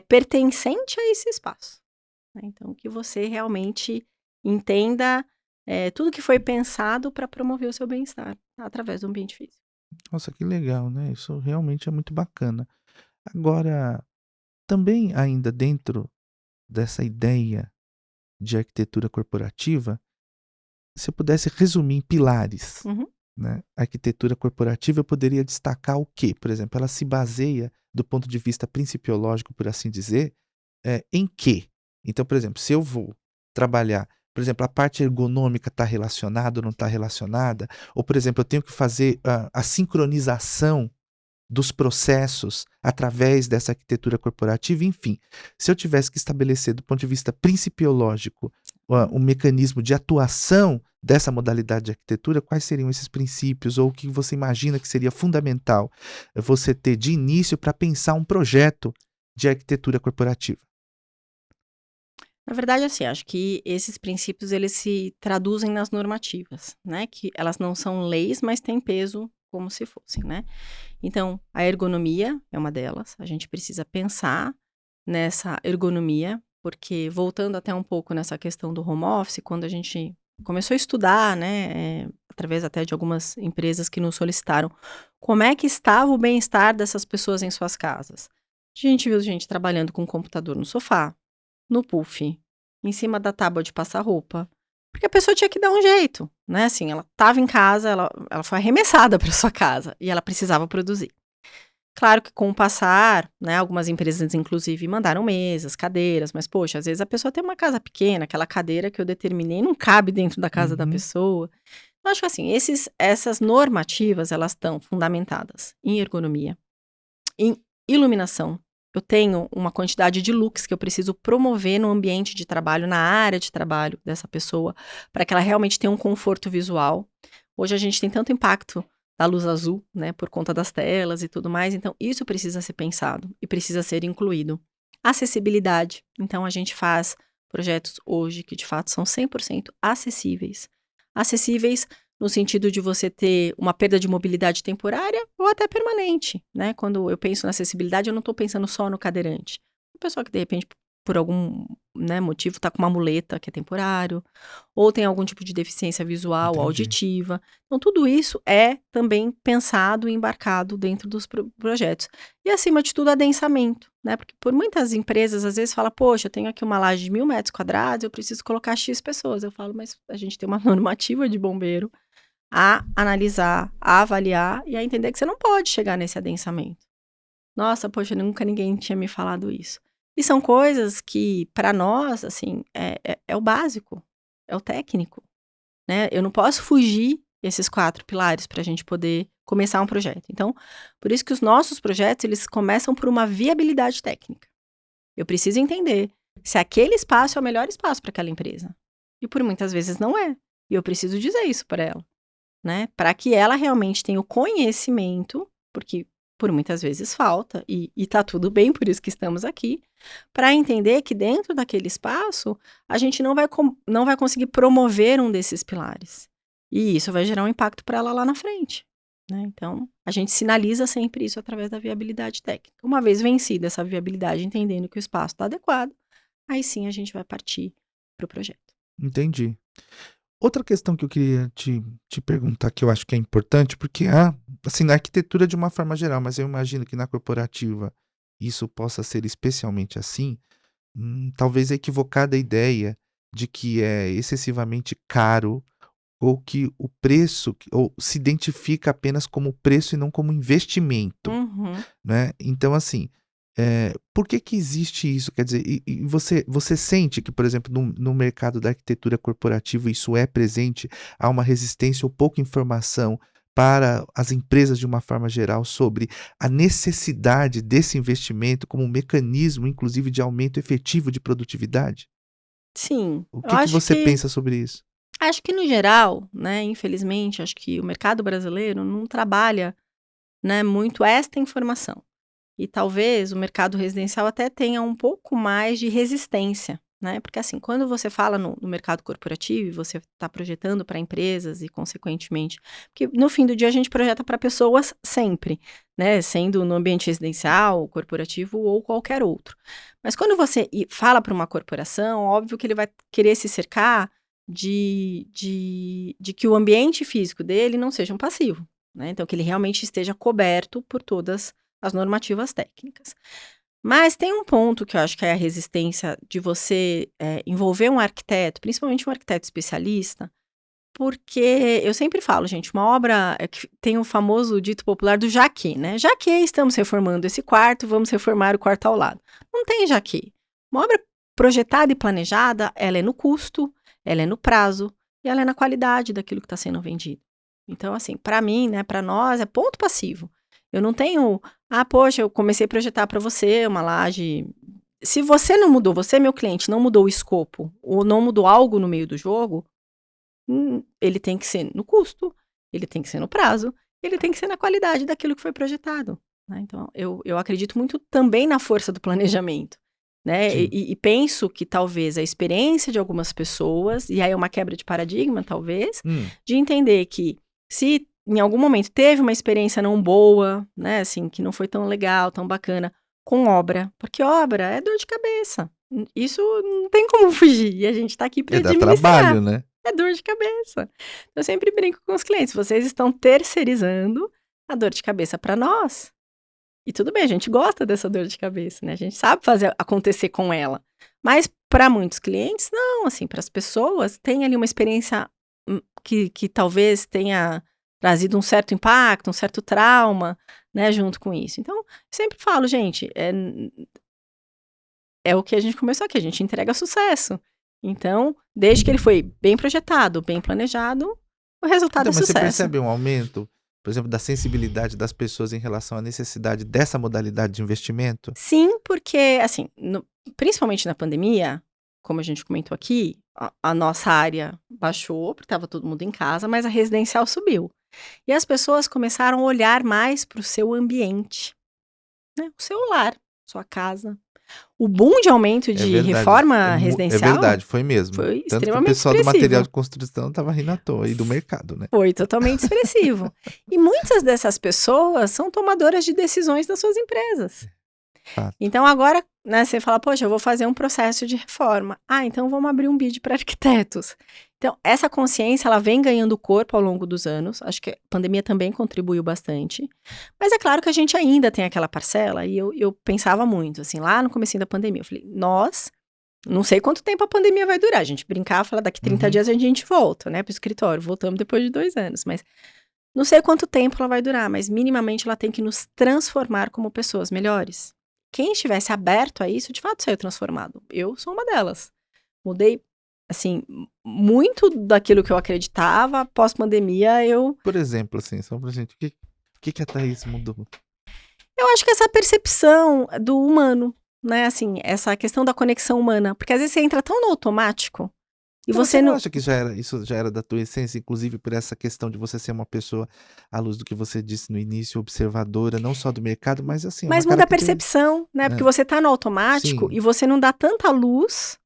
Speaker 2: pertencente a esse espaço, né? Então, que você realmente entenda tudo que foi pensado para promover o seu bem-estar através do ambiente físico.
Speaker 1: Nossa, que legal, né? Isso realmente é muito bacana. Agora, também ainda dentro dessa ideia de arquitetura corporativa, se eu pudesse resumir em pilares,
Speaker 2: Uhum.
Speaker 1: né? A arquitetura corporativa eu poderia destacar o quê? Por exemplo, ela se baseia, do ponto de vista principiológico, por assim dizer, em quê? Então, por exemplo, se eu vou trabalhar, por exemplo, a parte ergonômica está relacionada ou não está relacionada, ou, por exemplo, eu tenho que fazer a sincronização dos processos através dessa arquitetura corporativa, enfim. Se eu tivesse que estabelecer do ponto de vista principiológico um mecanismo de atuação dessa modalidade de arquitetura, quais seriam esses princípios ou o que você imagina que seria fundamental você ter de início para pensar um projeto de arquitetura corporativa?
Speaker 2: Na verdade, assim, acho que esses princípios eles se traduzem nas normativas, né? Que elas não são leis, mas têm peso como se fossem, né? Então, a ergonomia é uma delas. A gente precisa pensar nessa ergonomia, porque voltando até um pouco nessa questão do home office, quando a gente começou a estudar, né, através até de algumas empresas que nos solicitaram, como é que estava o bem-estar dessas pessoas em suas casas. A gente viu gente trabalhando com o computador no sofá, no puff, em cima da tábua de passar roupa. Porque a pessoa tinha que dar um jeito, né? Assim, ela estava em casa, ela foi arremessada para sua casa e ela precisava produzir. Claro que com o passar, né, algumas empresas inclusive mandaram mesas, cadeiras, mas poxa, às vezes a pessoa tem uma casa pequena, aquela cadeira que eu determinei não cabe dentro da casa da
Speaker 1: Uhum.
Speaker 2: pessoa. Eu acho que assim, essas normativas, elas estão fundamentadas em ergonomia, em iluminação. Eu tenho uma quantidade de looks que eu preciso promover no ambiente de trabalho, na área de trabalho dessa pessoa, para que ela realmente tenha um conforto visual. Hoje a gente tem tanto impacto da luz azul, né, por conta das telas e tudo mais, então isso precisa ser pensado e precisa ser incluído. Acessibilidade. Então a gente faz projetos hoje que de fato são 100% acessíveis. Acessíveis no sentido de você ter uma perda de mobilidade temporária ou até permanente, né? Quando eu penso na acessibilidade, eu não estou pensando só no cadeirante. A pessoa que, de repente, por algum, né, motivo, está com uma muleta que é temporário, ou tem algum tipo de deficiência visual,
Speaker 1: Entendi.
Speaker 2: auditiva. Então, tudo isso é também pensado e embarcado dentro dos projetos. E, acima de tudo, adensamento, né? Porque por muitas empresas, às vezes, fala, poxa, eu tenho aqui uma laje de 1.000 metros quadrados, eu preciso colocar X pessoas. Eu falo, mas a gente tem uma normativa de bombeiro a analisar, a avaliar e a entender que você não pode chegar nesse adensamento. Nossa, poxa, nunca ninguém tinha me falado isso. E são coisas que, para nós, assim, é o básico, é o técnico, né? Eu não posso fugir desses 4 pilares para a gente poder começar um projeto. Então, por isso que os nossos projetos, eles começam por uma viabilidade técnica. Eu preciso entender se aquele espaço é o melhor espaço para aquela empresa. E por muitas vezes não é. E eu preciso dizer isso para ela, né? Para que ela realmente tenha o conhecimento, porque por muitas vezes falta, e tá tudo bem, por isso que estamos aqui, para entender que dentro daquele espaço a gente não vai conseguir promover um desses pilares. E isso vai gerar um impacto para ela lá na frente, né? Então, a gente sinaliza sempre isso através da viabilidade técnica. Uma vez vencida essa viabilidade, entendendo que o espaço está adequado, aí sim a gente vai partir para o projeto.
Speaker 1: Entendi. Outra questão que eu queria te perguntar, que eu acho que é importante, porque assim, na arquitetura de uma forma geral, mas eu imagino que na corporativa isso possa ser especialmente assim, talvez a equivocada ideia de que é excessivamente caro ou que o preço ou se identifica apenas como preço e não como investimento.
Speaker 2: Uhum.
Speaker 1: Né, então assim, por que que existe isso? Quer dizer, e você sente que, por exemplo, no mercado da arquitetura corporativa isso é presente, há uma resistência ou pouca informação para as empresas de uma forma geral sobre a necessidade desse investimento como um mecanismo, inclusive, de aumento efetivo de produtividade?
Speaker 2: Sim,
Speaker 1: O
Speaker 2: eu
Speaker 1: que que
Speaker 2: acho
Speaker 1: você
Speaker 2: que
Speaker 1: pensa sobre isso?
Speaker 2: Acho que no geral, né, infelizmente, acho que o mercado brasileiro não trabalha, né, muito esta informação. E talvez o mercado residencial até tenha um pouco mais de resistência, né? Porque assim, quando você fala no mercado corporativo, e você está projetando para empresas e consequentemente, porque no fim do dia a gente projeta para pessoas sempre, né? Sendo no ambiente residencial, corporativo ou qualquer outro. Mas quando você fala para uma corporação, óbvio que ele vai querer se cercar de que o ambiente físico dele não seja um passivo, né? Então, que ele realmente esteja coberto por todas as normativas técnicas. Mas tem um ponto que eu acho que é a resistência de você envolver um arquiteto, principalmente um arquiteto especialista, porque eu sempre falo, gente, uma obra que tem o famoso dito popular do já que, né? Já que estamos reformando esse quarto, vamos reformar o quarto ao lado. Não tem já que. Uma obra projetada e planejada, ela é no custo, ela é no prazo e ela é na qualidade daquilo que está sendo vendido. Então, assim, para mim, né, para nós, é ponto passivo. Eu não tenho, poxa, eu comecei a projetar para você uma laje. Se você não mudou, você, meu cliente, não mudou o escopo ou não mudou algo no meio do jogo, ele tem que ser no custo, ele tem que ser no prazo, ele tem que ser na qualidade daquilo que foi projetado, né? Então, eu acredito muito também na força do planejamento, né?
Speaker 1: Sim.
Speaker 2: E penso que talvez a experiência de algumas pessoas, e aí é uma quebra de paradigma, talvez, de entender que se em algum momento teve uma experiência não boa, né, assim, que não foi tão legal, tão bacana, com obra, porque obra é dor de cabeça. Isso não tem como fugir, e a gente tá aqui para
Speaker 1: Dá
Speaker 2: administrar.
Speaker 1: trabalho, né?
Speaker 2: É dor de cabeça. Eu sempre brinco com os clientes, vocês estão terceirizando a dor de cabeça para nós. E tudo bem, a gente gosta dessa dor de cabeça, né? A gente sabe fazer acontecer com ela. Mas para muitos clientes, não, assim, para as pessoas, tem ali uma experiência que talvez tenha trazido um certo impacto, um certo trauma, né, junto com isso. Então, eu sempre falo, gente, é o que a gente começou aqui, a gente entrega sucesso. Então, desde que ele foi bem projetado, bem planejado, o resultado
Speaker 1: Então,
Speaker 2: é
Speaker 1: mas você
Speaker 2: sucesso.
Speaker 1: percebe um aumento, por exemplo, da sensibilidade das pessoas em relação à necessidade dessa modalidade de investimento?
Speaker 2: Sim, porque, assim, principalmente na pandemia, como a gente comentou aqui, a nossa área baixou, porque estava todo mundo em casa, mas a residencial subiu. E as pessoas começaram a olhar mais para o seu ambiente, né? O seu lar, sua casa. O boom de aumento
Speaker 1: É
Speaker 2: de
Speaker 1: verdade,
Speaker 2: reforma
Speaker 1: é
Speaker 2: residencial
Speaker 1: verdade, foi mesmo.
Speaker 2: foi
Speaker 1: Tanto que o
Speaker 2: extremamente
Speaker 1: pessoal do material
Speaker 2: expressivo.
Speaker 1: de construção estava rindo à toa, e do mercado, né?
Speaker 2: Foi totalmente expressivo. E muitas dessas pessoas são tomadoras de decisões das suas empresas.
Speaker 1: Fato.
Speaker 2: Então agora, né, você fala, poxa, eu vou fazer um processo de reforma. Então vamos abrir um bid para arquitetos. Então, essa consciência, ela vem ganhando corpo ao longo dos anos. Acho que a pandemia também contribuiu bastante. Mas é claro que a gente ainda tem aquela parcela, e eu pensava muito, assim, lá no comecinho da pandemia. Eu falei, não sei quanto tempo a pandemia vai durar. A gente brincava, falava, daqui 30 dias a gente volta, né, pro escritório. Voltamos depois de 2 anos, mas não sei quanto tempo ela vai durar, mas minimamente ela tem que nos transformar como pessoas melhores. Quem estivesse aberto a isso, de fato, saiu transformado. Eu sou uma delas. Mudei, assim, muito daquilo que eu acreditava. Pós-pandemia,
Speaker 1: Por exemplo, assim, só pra gente, o que a Thaís mudou?
Speaker 2: eu acho que essa percepção do humano, né, assim, essa questão da conexão humana. Porque às vezes você entra tão no automático e
Speaker 1: Então,
Speaker 2: você
Speaker 1: você não
Speaker 2: não...
Speaker 1: acha que isso já era da tua essência, inclusive por essa questão de você ser uma pessoa, à luz do que você disse no início, observadora, não só do mercado, mas assim, uma
Speaker 2: Mas muda a
Speaker 1: característica.
Speaker 2: percepção, né? Porque você tá no automático
Speaker 1: Sim.
Speaker 2: e você não dá tanta luz,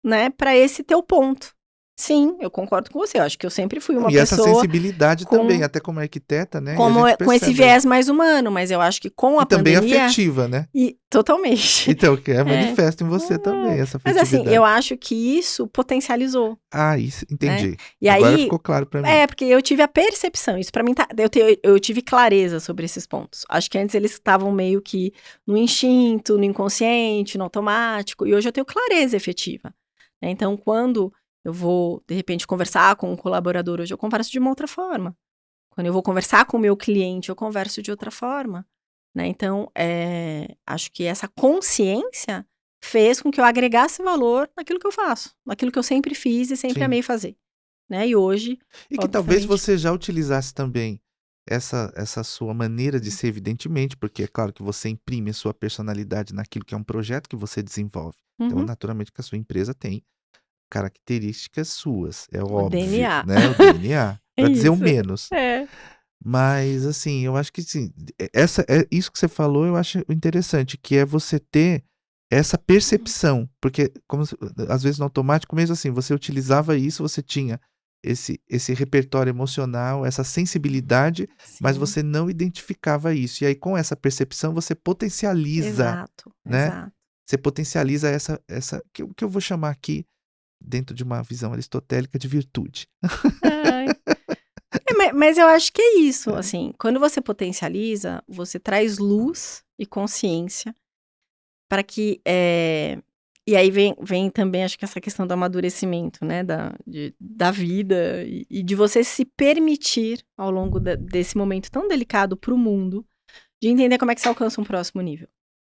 Speaker 2: né, para esse teu ponto. Sim, eu concordo com você. Eu acho que eu sempre fui uma
Speaker 1: E essa
Speaker 2: pessoa
Speaker 1: sensibilidade também, até como arquiteta, né? E a gente
Speaker 2: com esse
Speaker 1: percebe.
Speaker 2: viés mais humano, mas eu acho que com a
Speaker 1: E também
Speaker 2: pandemia...
Speaker 1: afetiva, né?
Speaker 2: Totalmente.
Speaker 1: Então, que é manifesto em você também, essa
Speaker 2: Mas assim,
Speaker 1: afetividade.
Speaker 2: eu acho que isso potencializou,
Speaker 1: Isso,
Speaker 2: né?
Speaker 1: entendi.
Speaker 2: E
Speaker 1: Agora
Speaker 2: aí,
Speaker 1: ficou claro pra mim.
Speaker 2: porque eu tive a percepção, isso pra mim eu tive clareza sobre esses pontos. Acho que antes eles estavam meio que no instinto, no inconsciente, no automático, e hoje eu tenho clareza efetiva, né? Então, quando eu vou, de repente, conversar com um colaborador, hoje eu converso de uma outra forma. Quando eu vou conversar com o meu cliente, eu converso de outra forma, né? Então, acho que essa consciência fez com que eu agregasse valor naquilo que eu faço, naquilo que eu sempre fiz e sempre
Speaker 1: Sim.
Speaker 2: amei fazer, né? E hoje,
Speaker 1: E que talvez
Speaker 2: obviamente...
Speaker 1: você já utilizasse também essa sua maneira de ser, evidentemente, porque é claro que você imprime a sua personalidade naquilo que é um projeto que você desenvolve. Então,
Speaker 2: Uhum.
Speaker 1: naturalmente, que a sua empresa tem características suas, é
Speaker 2: O
Speaker 1: óbvio,
Speaker 2: DNA.
Speaker 1: né? O DNA,
Speaker 2: É
Speaker 1: para dizer o
Speaker 2: isso.
Speaker 1: menos. Mas, assim, eu acho que sim, isso que você falou, eu acho interessante, que é você ter essa percepção, porque às vezes no automático mesmo assim, você utilizava isso, você tinha esse repertório emocional, essa sensibilidade, mas
Speaker 2: Sim.
Speaker 1: você não identificava isso. E aí com essa percepção você potencializa,
Speaker 2: Exato,
Speaker 1: né?
Speaker 2: exato.
Speaker 1: Você potencializa essa que eu vou chamar aqui, dentro de uma visão aristotélica, de virtude.
Speaker 2: Ai. Mas eu acho que é isso,
Speaker 1: É.
Speaker 2: assim, quando você potencializa, você traz luz e consciência para que, e aí vem também acho que essa questão do amadurecimento, né, da vida e de você se permitir ao longo desse momento tão delicado para o mundo, de entender como é que você alcança um próximo nível,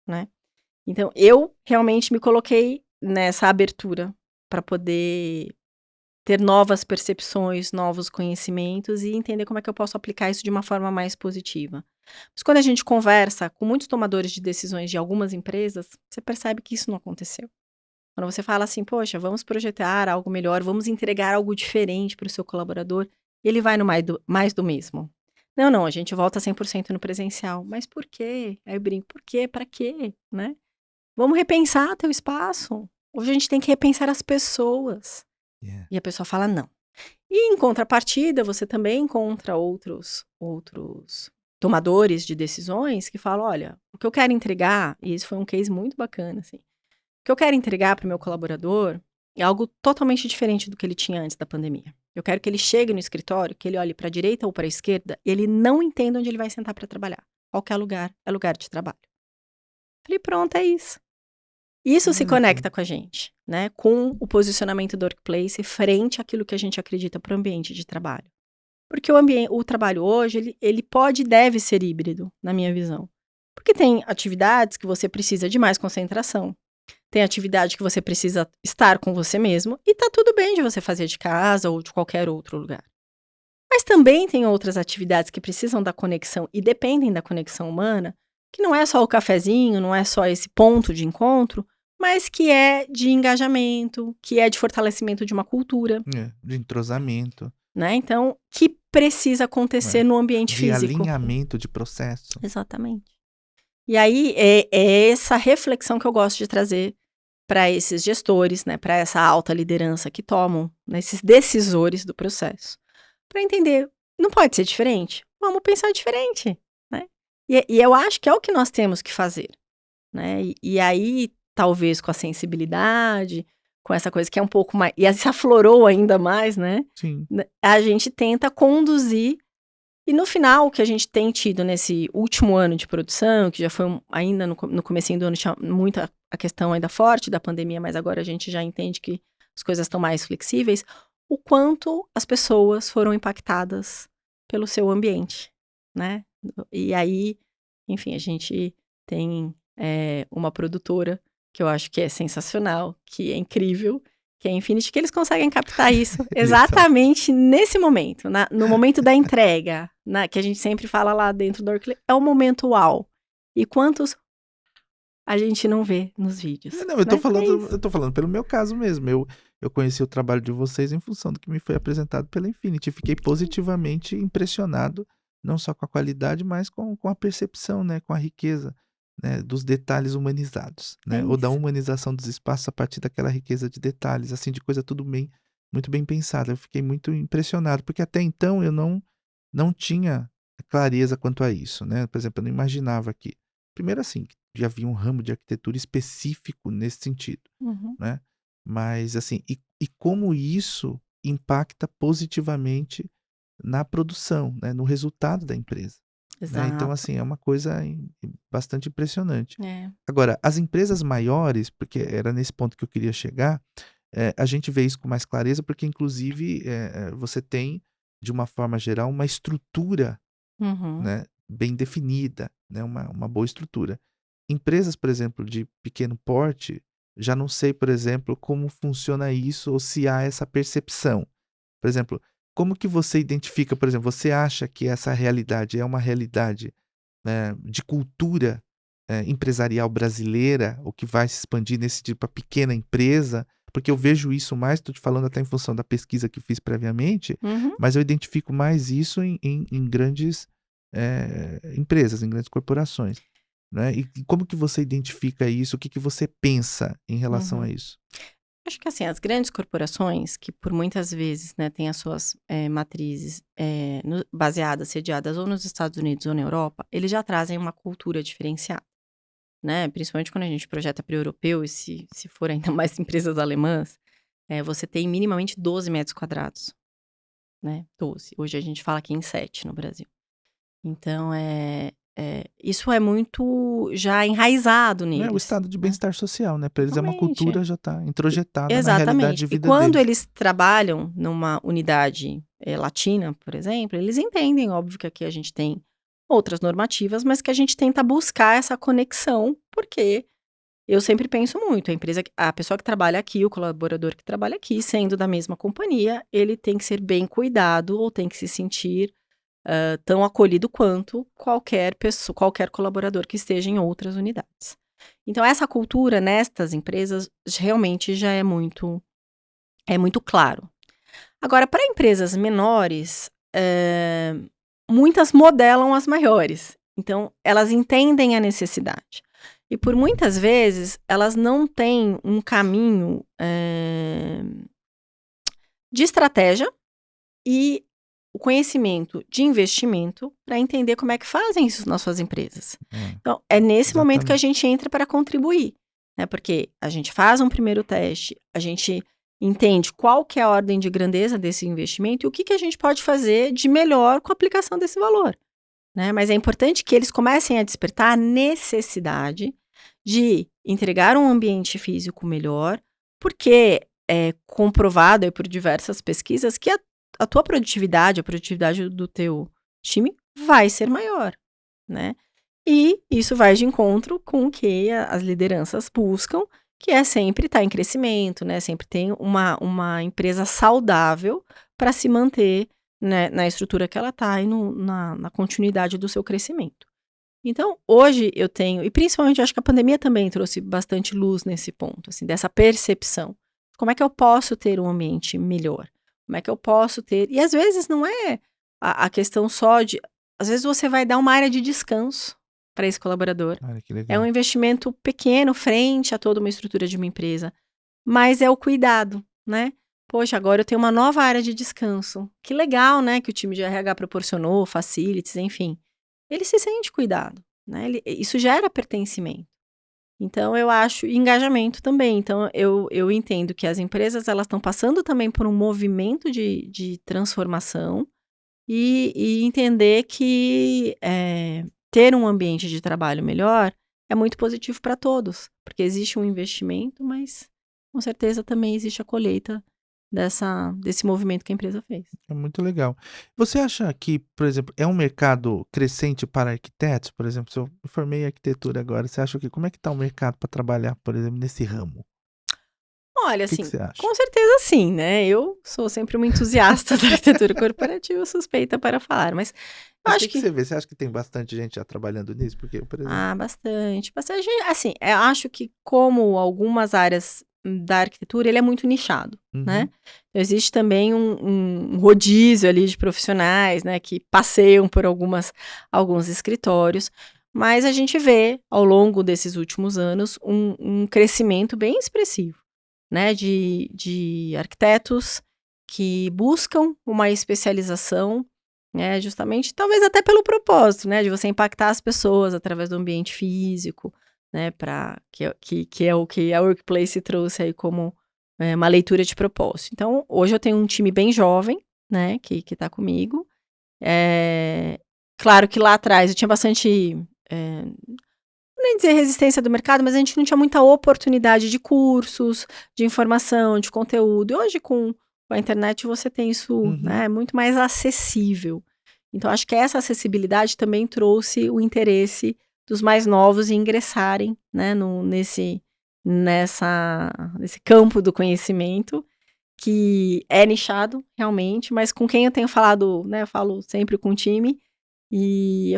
Speaker 2: né. Então eu realmente me coloquei nessa abertura para poder ter novas percepções, novos conhecimentos e entender como é que eu posso aplicar isso de uma forma mais positiva. Mas quando a gente conversa com muitos tomadores de decisões de algumas empresas, você percebe que isso não aconteceu. Quando você fala assim, poxa, vamos projetar algo melhor, vamos entregar algo diferente para o seu colaborador, ele vai no mais do mesmo. Não, não, a gente volta 100% no presencial. Mas por quê? Aí eu brinco, por quê? Para quê? Né? Vamos repensar teu espaço. Hoje a gente tem que repensar as pessoas.
Speaker 1: Yeah.
Speaker 2: E a pessoa fala não. E em contrapartida, você também encontra outros tomadores de decisões que falam, olha, o que eu quero entregar, e isso foi um case muito bacana, assim, o que eu quero entregar para o meu colaborador é algo totalmente diferente do que ele tinha antes da pandemia. Eu quero que ele chegue no escritório, que ele olhe para a direita ou para a esquerda, e ele não entenda onde ele vai sentar para trabalhar. Qualquer lugar é lugar de trabalho. Falei, pronto, é isso. Isso se conecta com a gente, né? Com o posicionamento do workplace frente àquilo que a gente acredita para o ambiente de trabalho. Porque o trabalho hoje, ele pode e deve ser híbrido, na minha visão. Porque tem atividades que você precisa de mais concentração. Tem atividade que você precisa estar com você mesmo. E tá tudo bem de você fazer de casa ou de qualquer outro lugar. Mas também tem outras atividades que precisam da conexão e dependem da conexão humana, que não é só o cafezinho, não é só esse ponto de encontro, mas que é de engajamento, que é de fortalecimento de uma cultura,
Speaker 1: De entrosamento,
Speaker 2: né? Então, que precisa acontecer
Speaker 1: né?
Speaker 2: no ambiente
Speaker 1: De
Speaker 2: físico.
Speaker 1: alinhamento de processo.
Speaker 2: Exatamente. E aí é essa reflexão que eu gosto de trazer para esses gestores, né? Para essa alta liderança que tomam, né, esses decisores do processo. Para entender, não pode ser diferente? Vamos pensar diferente, né? E eu acho que é o que nós temos que fazer, né? E aí, talvez com a sensibilidade, com essa coisa que é um pouco mais... E se aflorou ainda mais, né?
Speaker 1: Sim.
Speaker 2: A gente tenta conduzir. E no final, o que a gente tem tido nesse último ano de produção, que já foi ainda no comecinho do ano, tinha muita a questão ainda forte da pandemia, mas agora a gente já entende que as coisas estão mais flexíveis, o quanto as pessoas foram impactadas pelo seu ambiente, né? E aí, enfim, a gente tem uma produtora que eu acho que é sensacional, que é incrível, que é a Infinity, que eles conseguem captar isso exatamente nesse momento, no momento da entrega, que a gente sempre fala lá dentro do Orkney, é o momento uau. E quantos a gente não vê nos vídeos,
Speaker 1: Não, eu tô
Speaker 2: né? É
Speaker 1: falando,
Speaker 2: isso.
Speaker 1: eu tô falando pelo meu caso mesmo. Eu conheci o trabalho de vocês em função do que me foi apresentado pela Infinity. Fiquei positivamente impressionado, não só com a qualidade, mas com a percepção, né, com a riqueza, né, dos detalhes humanizados,
Speaker 2: É
Speaker 1: né, ou da
Speaker 2: isso.
Speaker 1: humanização dos espaços a partir daquela riqueza de detalhes, assim, de coisa tudo bem, muito bem pensada. Eu fiquei muito impressionado, porque até então eu não tinha clareza quanto a isso, né? Por exemplo, eu não imaginava que, primeiro assim, que já havia um ramo de arquitetura específico nesse sentido,
Speaker 2: Uhum.
Speaker 1: né? Mas assim, e como isso impacta positivamente na produção, né? No resultado da empresa, né? Então,
Speaker 2: Exato.
Speaker 1: assim, é uma coisa bastante impressionante.
Speaker 2: É.
Speaker 1: Agora, as empresas maiores, porque era nesse ponto que eu queria chegar, a gente vê isso com mais clareza, porque inclusive você tem, de uma forma geral, uma estrutura,
Speaker 2: Uhum.
Speaker 1: né, bem definida, né, uma boa estrutura. Empresas, por exemplo, de pequeno porte, já não sei, por exemplo, como funciona isso ou se há essa percepção. Por exemplo, como que você identifica, por exemplo, você acha que essa realidade é uma realidade, né, de cultura empresarial brasileira, ou que vai se expandir nesse tipo a pequena empresa? Porque eu vejo isso mais, estou te falando até em função da pesquisa que fiz previamente,
Speaker 2: Uhum.
Speaker 1: mas eu identifico mais isso em grandes empresas, em grandes corporações. né? E como que você identifica isso? O que que você pensa em relação a
Speaker 2: Uhum.
Speaker 1: isso?
Speaker 2: Acho que assim, as grandes corporações, que por muitas vezes, né, têm as suas matrizes baseadas, sediadas ou nos Estados Unidos ou na Europa, eles já trazem uma cultura diferenciada, né? Principalmente quando a gente projeta para o europeu, e se for ainda mais empresas alemãs, você tem minimamente 12 metros quadrados, né? 12. Hoje a gente fala aqui em 7 no Brasil. Então, isso é muito já enraizado
Speaker 1: É o
Speaker 2: neles,
Speaker 1: estado de
Speaker 2: né?
Speaker 1: bem-estar social, né? Para eles é uma
Speaker 2: Totalmente.
Speaker 1: cultura já tá introjetada na realidade
Speaker 2: Exatamente.
Speaker 1: de
Speaker 2: E
Speaker 1: vida
Speaker 2: quando
Speaker 1: deles.
Speaker 2: eles trabalham numa unidade, latina, por exemplo, eles entendem, óbvio que aqui a gente tem outras normativas, mas que a gente tenta buscar essa conexão, porque eu sempre penso muito, a pessoa que trabalha aqui, o colaborador que trabalha aqui, sendo da mesma companhia, ele tem que ser bem cuidado ou tem que se sentir tão acolhido quanto qualquer pessoa, qualquer colaborador que esteja em outras unidades. Então, essa cultura nestas empresas realmente já é muito claro. Agora, para empresas menores, muitas modelam as maiores. Então, elas entendem a necessidade. E por muitas vezes, elas não têm um caminho de estratégia e o conhecimento de investimento para entender como é que fazem isso nas suas empresas.
Speaker 1: É,
Speaker 2: Então, é nesse momento que a
Speaker 1: exatamente.
Speaker 2: gente entra para contribuir, né? Porque a gente faz um primeiro teste, a gente entende qual que é a ordem de grandeza desse investimento e o que, que a gente pode fazer de melhor com a aplicação desse valor, né? Mas é importante que eles comecem a despertar a necessidade de entregar um ambiente físico melhor, porque é comprovado aí por diversas pesquisas que a tua produtividade, a produtividade do teu time vai ser maior, né? E isso vai de encontro com o que as lideranças buscam, que é sempre estar em crescimento, né? Sempre tem uma empresa saudável para se manter, né, na estrutura que ela está e na continuidade do seu crescimento. Então, hoje eu tenho, e principalmente acho que a pandemia também trouxe bastante luz nesse ponto, assim, dessa percepção. Como é que eu posso ter um ambiente melhor? Como é que eu posso ter. E às vezes não é a questão só de. Às vezes você vai dar uma área de descanso para esse colaborador.
Speaker 1: Olha que
Speaker 2: É um
Speaker 1: legal.
Speaker 2: investimento pequeno frente a toda uma estrutura de uma empresa, mas é o cuidado, né? Poxa, agora eu tenho uma nova área de descanso. Que legal, né? Que o time de RH proporcionou, facilities, enfim. Ele se sente cuidado, né? Isso gera pertencimento. Então, eu acho e engajamento também. Então, eu entendo que as empresas elas estão passando também por um movimento de transformação e entender que ter um ambiente de trabalho melhor é muito positivo para todos, porque existe um investimento, mas com certeza também existe a colheita desse movimento que a empresa fez.
Speaker 1: É muito legal. Você acha que, por exemplo, é um mercado crescente para arquitetos? Por exemplo, se eu me formei em arquitetura agora, você acha que como é que está o mercado para trabalhar, por exemplo, nesse ramo?
Speaker 2: Olha,
Speaker 1: O que que
Speaker 2: assim,
Speaker 1: você acha?
Speaker 2: com certeza sim, né, eu sou sempre uma entusiasta da arquitetura corporativa, suspeita para falar, mas eu
Speaker 1: Mas o
Speaker 2: acho
Speaker 1: que que
Speaker 2: que
Speaker 1: você vê? Você acha que tem bastante gente já trabalhando nisso? Porque eu, por exemplo
Speaker 2: bastante, bastante assim, eu acho que como algumas áreas da arquitetura, ele é muito nichado, né.
Speaker 1: uhum,
Speaker 2: Existe também um rodízio ali de profissionais, né, que passeiam por alguns escritórios, mas a gente vê, ao longo desses últimos anos, um crescimento bem expressivo, né, de arquitetos que buscam uma especialização, né, justamente, talvez até pelo propósito, né, de você impactar as pessoas através do ambiente físico, né, que é o que a Workplace trouxe aí como, uma leitura de propósito. Então, hoje eu tenho um time bem jovem, né, que tá comigo. Claro que lá atrás eu tinha bastante, não nem dizer resistência do mercado, mas a gente não tinha muita oportunidade de cursos, de informação, de conteúdo. E hoje com a internet você tem isso,
Speaker 1: uhum.
Speaker 2: né, muito mais acessível. Então acho que essa acessibilidade também trouxe o interesse dos mais novos em ingressarem, né, nesse campo do conhecimento, que é nichado realmente, mas com quem eu tenho falado, né, eu falo sempre com o time, e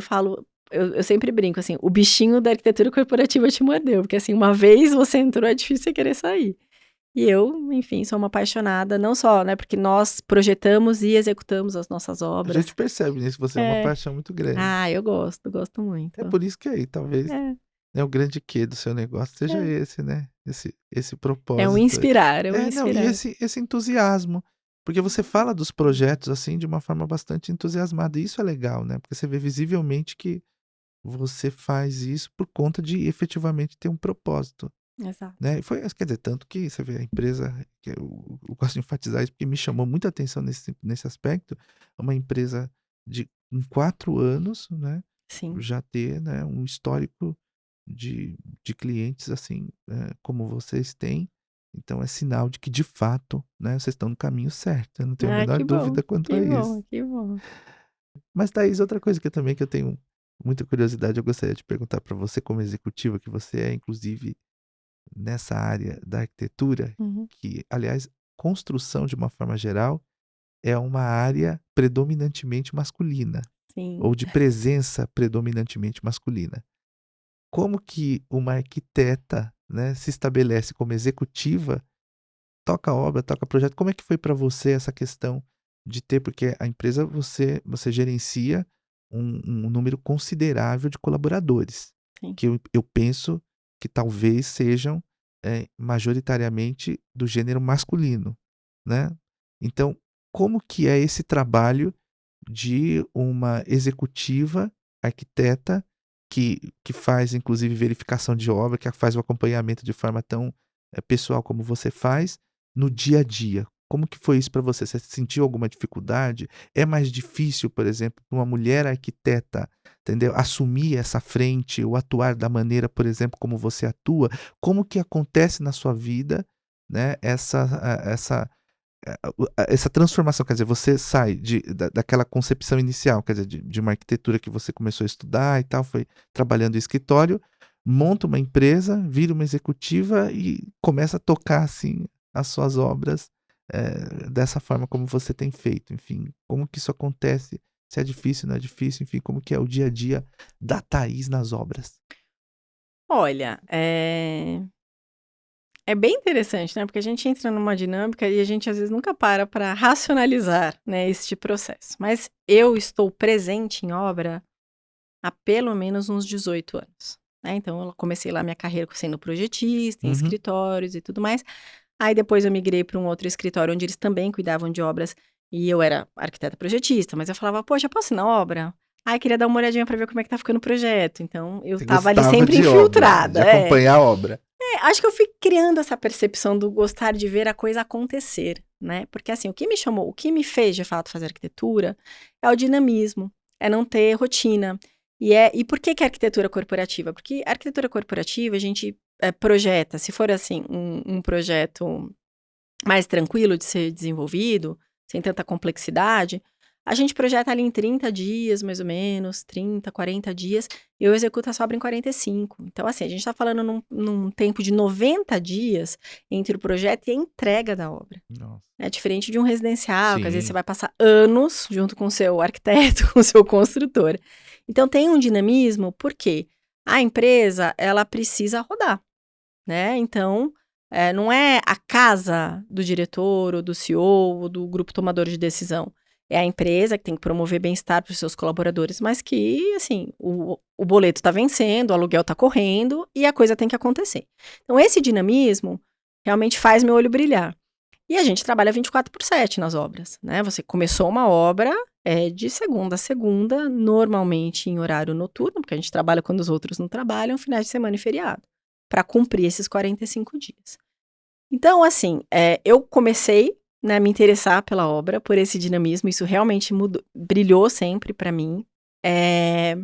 Speaker 2: eu sempre brinco, assim, o bichinho da arquitetura corporativa te mordeu, porque assim, uma vez você entrou, é difícil você querer sair. E eu, enfim, sou uma apaixonada, não só, né, porque nós projetamos e executamos as nossas
Speaker 1: A
Speaker 2: obras.
Speaker 1: gente percebe nisso, você é uma
Speaker 2: É.
Speaker 1: paixão muito grande.
Speaker 2: Eu gosto muito.
Speaker 1: É por isso que aí talvez,
Speaker 2: É,
Speaker 1: né, o grande quê do seu negócio seja
Speaker 2: é.
Speaker 1: esse, né, esse
Speaker 2: É o
Speaker 1: propósito aí.
Speaker 2: inspirar, é o
Speaker 1: Não, e
Speaker 2: inspirar.
Speaker 1: esse entusiasmo, porque você fala dos projetos, assim, de uma forma bastante entusiasmada, e isso é legal, né, porque você vê visivelmente que você faz isso por conta de efetivamente ter um propósito,
Speaker 2: Exato.
Speaker 1: né, e foi quer dizer, tanto que você vê a empresa, que eu gosto de enfatizar isso, porque me chamou muita atenção nesse aspecto, uma empresa em 4 anos, né,
Speaker 2: Sim.
Speaker 1: já ter, né, um histórico de clientes, assim, como vocês têm, então é sinal de que de fato, né, vocês estão no caminho certo, eu não tenho a menor
Speaker 2: Que bom,
Speaker 1: dúvida quanto a
Speaker 2: que
Speaker 1: isso.
Speaker 2: bom, que bom.
Speaker 1: Mas Thaís, outra coisa que eu tenho muita curiosidade, eu gostaria de perguntar para você como executiva que você é, inclusive nessa área da arquitetura,
Speaker 2: Uhum.
Speaker 1: que aliás, construção de uma forma geral, é uma área predominantemente masculina,
Speaker 2: Sim.
Speaker 1: ou de presença predominantemente masculina. Como que uma arquiteta, né, se estabelece como executiva, toca obra, toca projeto? Como é que foi para você essa questão de ter, porque a empresa você gerencia um número considerável de colaboradores,
Speaker 2: Sim.
Speaker 1: que eu penso que talvez sejam, majoritariamente do gênero masculino, né. Então, como que é esse trabalho de uma executiva arquiteta que faz inclusive verificação de obra, que faz o acompanhamento de forma tão, pessoal como você faz, no dia a dia? Como que foi isso para você? Você sentiu alguma dificuldade? É mais difícil, por exemplo, pra uma mulher arquiteta, entendeu, assumir essa frente ou atuar da maneira, por exemplo, como você atua? Como que acontece na sua vida, né, essa transformação, quer dizer, você sai daquela concepção inicial, quer dizer, de uma arquitetura que você começou a estudar e tal, foi trabalhando em escritório, monta uma empresa, vira uma executiva e começa a tocar, assim, as suas obras, dessa forma como você tem feito, enfim, como que isso acontece? Se é difícil, não é difícil, enfim, como que é o dia a dia da Thaís nas obras?
Speaker 2: Olha, é bem interessante, né, porque a gente entra numa dinâmica e a gente às vezes nunca para racionalizar, né, este processo. Mas eu estou presente em obra há pelo menos uns 18 anos, né, então eu comecei lá minha carreira sendo projetista, em
Speaker 1: Uhum.
Speaker 2: escritórios e tudo mais. Aí depois eu migrei para um outro escritório onde eles também cuidavam de obras e eu era arquiteta projetista, mas eu falava: "Poxa, posso ir na obra? Ai, queria dar uma olhadinha para ver como é que tá ficando o projeto". Então eu
Speaker 1: Você
Speaker 2: estava ali
Speaker 1: gostava
Speaker 2: sempre
Speaker 1: de obra, de
Speaker 2: infiltrada.
Speaker 1: acompanhar a obra.
Speaker 2: Acho que eu fui criando essa percepção do gostar de ver a coisa acontecer, né, porque assim, o que me fez de fato fazer arquitetura, é o dinamismo, é não ter rotina. E por que que é arquitetura corporativa? Porque a arquitetura corporativa a gente, projeta, se for assim, um projeto mais tranquilo de ser desenvolvido, sem tanta complexidade, a gente projeta ali em 30 dias, mais ou menos, 30, 40 dias, e eu executo essa obra em 45. Então, assim, a gente está falando num tempo de 90 dias entre o projeto e a entrega da obra.
Speaker 1: Nossa.
Speaker 2: É diferente de um residencial, que às vezes você
Speaker 1: Sim.
Speaker 2: vai passar anos junto com o seu arquiteto, com o seu construtor. Então, tem um dinamismo, porque a empresa, ela precisa rodar, né? Então, não é a casa do diretor ou do CEO ou do grupo tomador de decisão. É a empresa que tem que promover bem-estar para os seus colaboradores, mas que, assim, o boleto está vencendo, o aluguel está correndo e a coisa tem que acontecer. Então, esse dinamismo realmente faz meu olho brilhar. E a gente trabalha 24/7 nas obras, né? Você começou uma obra, de segunda a segunda, normalmente em horário noturno, porque a gente trabalha quando os outros não trabalham, finais de semana e feriado, para cumprir esses 45 dias. Então, assim, eu comecei, né, a me interessar pela obra, por esse dinamismo, isso realmente mudou, brilhou sempre para mim. Eh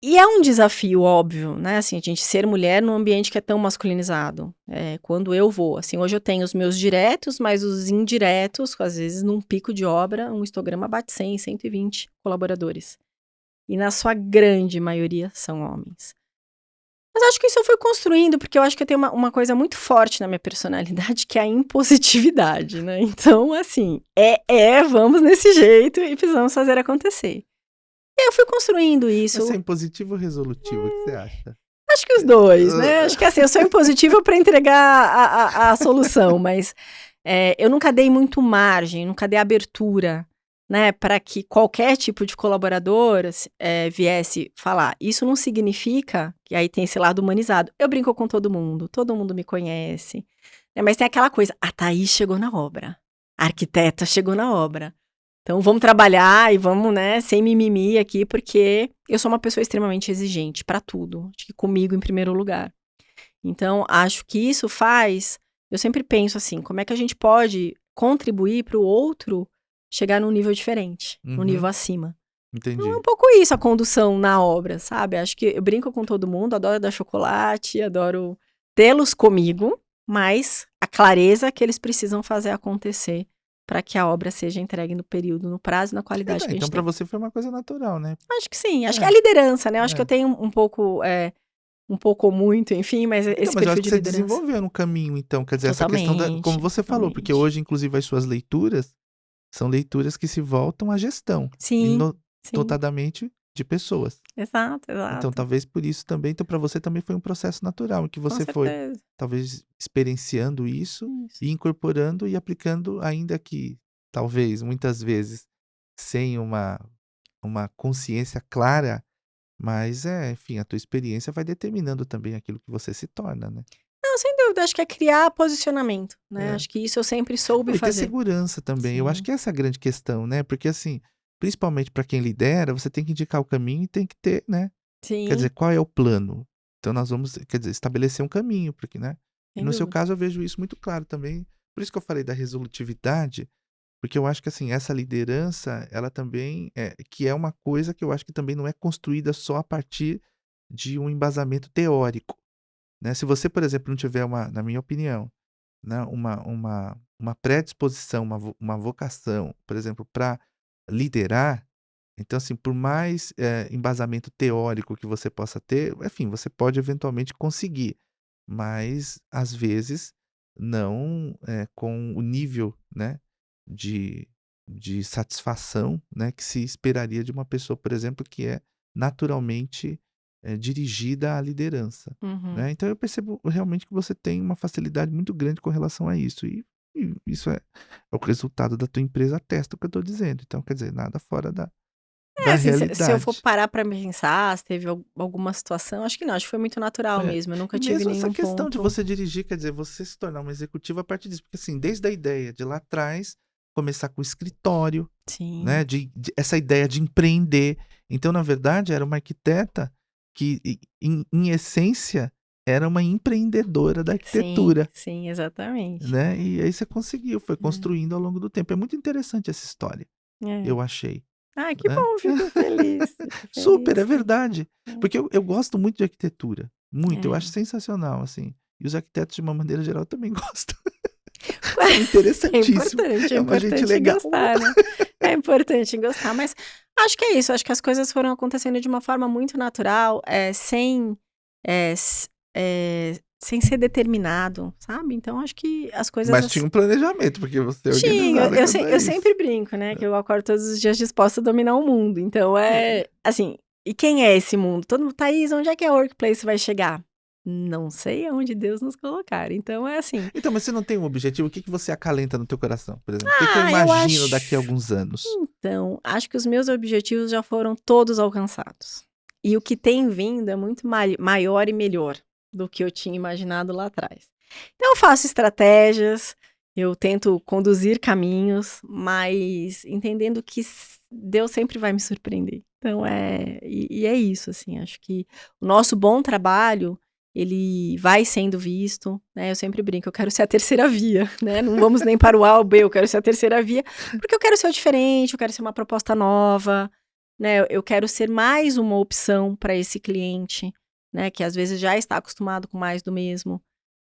Speaker 2: e é um desafio, óbvio, né, assim, a gente ser mulher num ambiente que é tão masculinizado. Quando eu vou, assim, hoje eu tenho os meus diretos, mas os indiretos, às vezes num pico de obra, um histograma bate 100, 120 colaboradores. E na sua grande maioria são homens. Mas acho que isso eu fui construindo, porque eu acho que eu tenho uma coisa muito forte na minha personalidade, que é a impositividade, né. Então, assim, vamos nesse jeito e precisamos fazer acontecer. E aí eu fui construindo
Speaker 1: Mas você é
Speaker 2: isso.
Speaker 1: impositivo ou resolutivo, o que você acha?
Speaker 2: Acho que os dois, né? Acho que assim, eu sou impositiva para entregar a solução, mas eu nunca dei muito margem, nunca dei abertura, né, para que qualquer tipo de colaborador viesse falar. Isso não significa que aí tem esse lado humanizado. Eu brinco com todo mundo me conhece, né, mas tem aquela coisa, a Thaís chegou na obra, a arquiteta chegou na obra. Então vamos trabalhar e vamos, né, sem mimimi aqui, porque eu sou uma pessoa extremamente exigente para tudo, acho que comigo em primeiro lugar. Então, acho que isso faz, eu sempre penso assim, como é que a gente pode contribuir para o outro chegar num nível diferente, num nível
Speaker 1: Uhum,
Speaker 2: acima. Então é
Speaker 1: entendi.
Speaker 2: um pouco isso a condução na obra, sabe? Acho que eu brinco com todo mundo, adoro dar chocolate, adoro tê-los comigo, mas a clareza que eles precisam fazer acontecer para que a obra seja entregue no período, no prazo e na qualidade que a
Speaker 1: Então
Speaker 2: gente
Speaker 1: pra
Speaker 2: tem.
Speaker 1: você foi uma coisa natural, né?
Speaker 2: Acho que sim, acho que é a
Speaker 1: É,
Speaker 2: liderança, né? Acho que eu
Speaker 1: é.
Speaker 2: tenho um pouco ou muito, enfim, mas
Speaker 1: Então,
Speaker 2: esse
Speaker 1: mas eu acho
Speaker 2: perfil
Speaker 1: que
Speaker 2: de
Speaker 1: você
Speaker 2: liderança.
Speaker 1: desenvolveu no caminho, então, quer dizer, essa questão da, como
Speaker 2: Totalmente,
Speaker 1: você falou, porque
Speaker 2: totalmente.
Speaker 1: hoje, inclusive, as suas leituras são leituras que se voltam à gestão, e
Speaker 2: Sim, sim,
Speaker 1: notadamente de pessoas.
Speaker 2: exato,
Speaker 1: Então,
Speaker 2: exato,
Speaker 1: talvez por isso também, então para você também foi um processo natural, em que
Speaker 2: com
Speaker 1: você foi,
Speaker 2: certeza.
Speaker 1: talvez, experienciando isso
Speaker 2: Isso.
Speaker 1: e incorporando e aplicando, ainda que, talvez, muitas vezes, sem uma consciência clara, mas enfim, a tua experiência vai determinando também aquilo que você se torna, né?
Speaker 2: Não, sem dúvida, acho que é criar posicionamento, né,
Speaker 1: É.
Speaker 2: acho que isso eu sempre soube
Speaker 1: Não, e ter
Speaker 2: fazer.
Speaker 1: segurança também, eu acho
Speaker 2: Sim,
Speaker 1: que essa é a grande questão, né, porque assim, principalmente para quem lidera, você tem que indicar o caminho e tem que ter, né, quer dizer,
Speaker 2: sim,
Speaker 1: qual é o plano? Então nós vamos, quer dizer, estabelecer um caminho, porque, né, e
Speaker 2: sem
Speaker 1: no seu
Speaker 2: dúvida.
Speaker 1: caso eu vejo isso muito claro também, por isso que eu falei da resolutividade, porque eu acho que, assim, essa liderança, ela também que é uma coisa que eu acho que também não é construída só a partir de um embasamento teórico, né. Se você, por exemplo, não tiver na minha opinião, né, uma predisposição, uma vocação, por exemplo, para liderar, então, assim, por mais, embasamento teórico que você possa ter, enfim, você pode eventualmente conseguir, mas às vezes não, com o nível, né, de satisfação, né, que se esperaria de uma pessoa, por exemplo, que é naturalmente, dirigida à liderança,
Speaker 2: Uhum.
Speaker 1: né. Então eu percebo realmente que você tem uma facilidade muito grande com relação a isso e isso é o resultado da tua empresa, atesta o que eu estou dizendo. Então, quer dizer, nada fora da
Speaker 2: Assim, se eu for
Speaker 1: realidade.
Speaker 2: parar pra pensar, se teve alguma situação, acho que não, acho que foi muito natural
Speaker 1: É.
Speaker 2: mesmo, eu nunca
Speaker 1: E
Speaker 2: tive
Speaker 1: mesmo essa
Speaker 2: nenhum
Speaker 1: questão de
Speaker 2: ponto.
Speaker 1: você dirigir, quer dizer, você se tornar uma executiva a partir disso, porque assim, desde a ideia de lá atrás, começar com o escritório,
Speaker 2: Sim,
Speaker 1: né, essa ideia de empreender. Então, na verdade, era uma arquiteta que, em essência, era uma empreendedora da
Speaker 2: sim,
Speaker 1: arquitetura,
Speaker 2: sim, exatamente.
Speaker 1: né? E aí você conseguiu, foi
Speaker 2: É,
Speaker 1: construindo ao longo do tempo. É muito interessante essa história,
Speaker 2: é.
Speaker 1: eu achei,
Speaker 2: Ai, que
Speaker 1: né?
Speaker 2: bom, fico
Speaker 1: Super,
Speaker 2: feliz,
Speaker 1: é
Speaker 2: sim.
Speaker 1: verdade. Porque eu gosto muito de arquitetura, muito, eu acho
Speaker 2: É.
Speaker 1: sensacional, assim. E os arquitetos, de uma maneira geral, também gostam. São
Speaker 2: É
Speaker 1: interessantíssimos.
Speaker 2: importante, é
Speaker 1: É uma gente
Speaker 2: importante
Speaker 1: legal.
Speaker 2: gostar, né. É importante gostar, mas acho que é isso, acho que as coisas foram acontecendo de uma forma muito natural, sem ser determinado, sabe. Então acho que as coisas
Speaker 1: Mas tinha um planejamento, porque você é
Speaker 2: tinha,
Speaker 1: organizada quanto a
Speaker 2: eu
Speaker 1: isso.
Speaker 2: sempre brinco, né, que eu acordo todos os dias disposta a dominar o mundo, então
Speaker 1: É.
Speaker 2: assim, e quem é esse mundo? Todo mundo: "Thaís, onde é que a Workplace vai chegar?". Não sei aonde Deus nos colocar, então é assim.
Speaker 1: Então, mas você não tem um objetivo? O que que você acalenta no teu coração, por exemplo? O que que eu
Speaker 2: Eu
Speaker 1: imagino daqui a
Speaker 2: acho
Speaker 1: alguns anos?
Speaker 2: então, acho que os meus objetivos já foram todos alcançados. E o que tem vindo é muito maior e melhor do que eu tinha imaginado lá atrás. Então eu faço estratégias, eu tento conduzir caminhos, mas entendendo que Deus sempre vai me surpreender. Então e é isso, assim, acho que o nosso bom trabalho, ele vai sendo visto, né, eu sempre brinco, eu quero ser a terceira via, né, não vamos nem para o A ou B, eu quero ser a terceira via, porque eu quero ser o diferente, eu quero ser uma proposta nova, né, eu quero ser mais uma opção para esse cliente, né, que às vezes já está acostumado com mais do mesmo.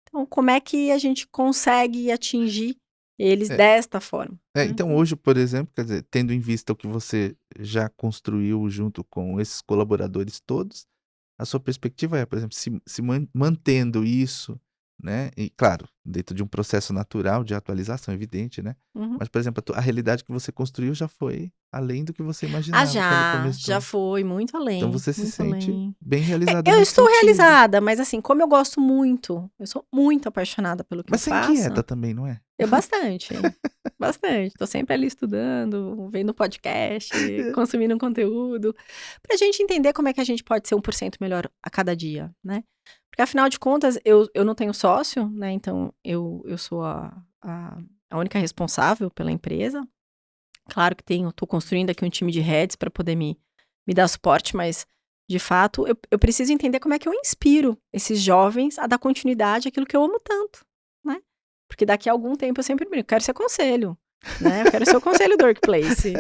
Speaker 2: Então, como é que a gente consegue atingir eles
Speaker 1: É,
Speaker 2: desta forma, né?
Speaker 1: então hoje, por exemplo, quer dizer, tendo em vista o que você já construiu junto com esses colaboradores todos, a sua perspectiva é, por exemplo, se mantendo isso, né? E claro, dentro de um processo natural de atualização, evidente, né?
Speaker 2: Uhum.
Speaker 1: Mas, por exemplo, a realidade que você construiu já foi além do que você
Speaker 2: Ah,
Speaker 1: imaginava quando
Speaker 2: já
Speaker 1: começou.
Speaker 2: foi muito
Speaker 1: Então
Speaker 2: além,
Speaker 1: você se
Speaker 2: muito
Speaker 1: sente
Speaker 2: além.
Speaker 1: bem realizada
Speaker 2: Eu
Speaker 1: nesse
Speaker 2: estou
Speaker 1: sentido.
Speaker 2: realizada, mas assim, como eu gosto muito, eu sou muito apaixonada pelo que eu
Speaker 1: Mas você
Speaker 2: faço,
Speaker 1: inquieta também, não é?
Speaker 2: eu bastante, bastante. Tô sempre ali estudando, vendo podcast, consumindo conteúdo, pra gente entender como é que a gente pode ser 1% melhor a cada dia, né? Porque afinal de contas, eu não tenho sócio, né? Então eu sou a única responsável pela empresa. Claro que tô construindo aqui um time de heads para poder me dar suporte, mas de fato eu preciso entender como é que eu inspiro esses jovens a dar continuidade àquilo que eu amo tanto, né? Porque daqui a algum tempo eu sempre brinco, quero ser conselho, né? Eu quero ser o conselho do workplace,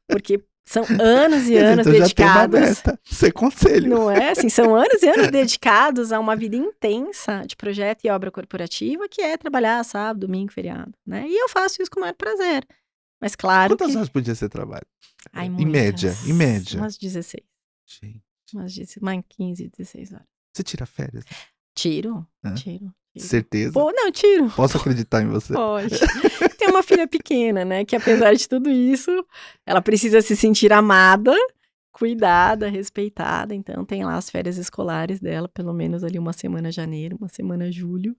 Speaker 2: porque são anos e
Speaker 1: Quer dizer,
Speaker 2: anos
Speaker 1: então já tem uma
Speaker 2: dedicados,
Speaker 1: meta, ser conselho.
Speaker 2: não é? Assim, são anos e anos dedicados a uma vida intensa de projeto e obra corporativa, que é trabalhar sábado, domingo, feriado, né? E eu faço isso com o maior prazer. Mas claro
Speaker 1: Quantas
Speaker 2: que
Speaker 1: horas por dia você trabalha?
Speaker 2: ai,
Speaker 1: Em média, em
Speaker 2: muitas.
Speaker 1: média.
Speaker 2: Umas 16.
Speaker 1: Gente,
Speaker 2: Umas 15, 16 horas.
Speaker 1: você tira férias?
Speaker 2: Tiro,
Speaker 1: Hã?
Speaker 2: tiro, tiro.
Speaker 1: Certeza?
Speaker 2: Pô, não, tiro.
Speaker 1: Posso acreditar em você?
Speaker 2: Pode. Tem uma filha pequena, né? Que apesar de tudo isso, ela precisa se sentir amada, cuidada, respeitada. Então tem lá as férias escolares dela, pelo menos ali uma semana janeiro, uma semana julho.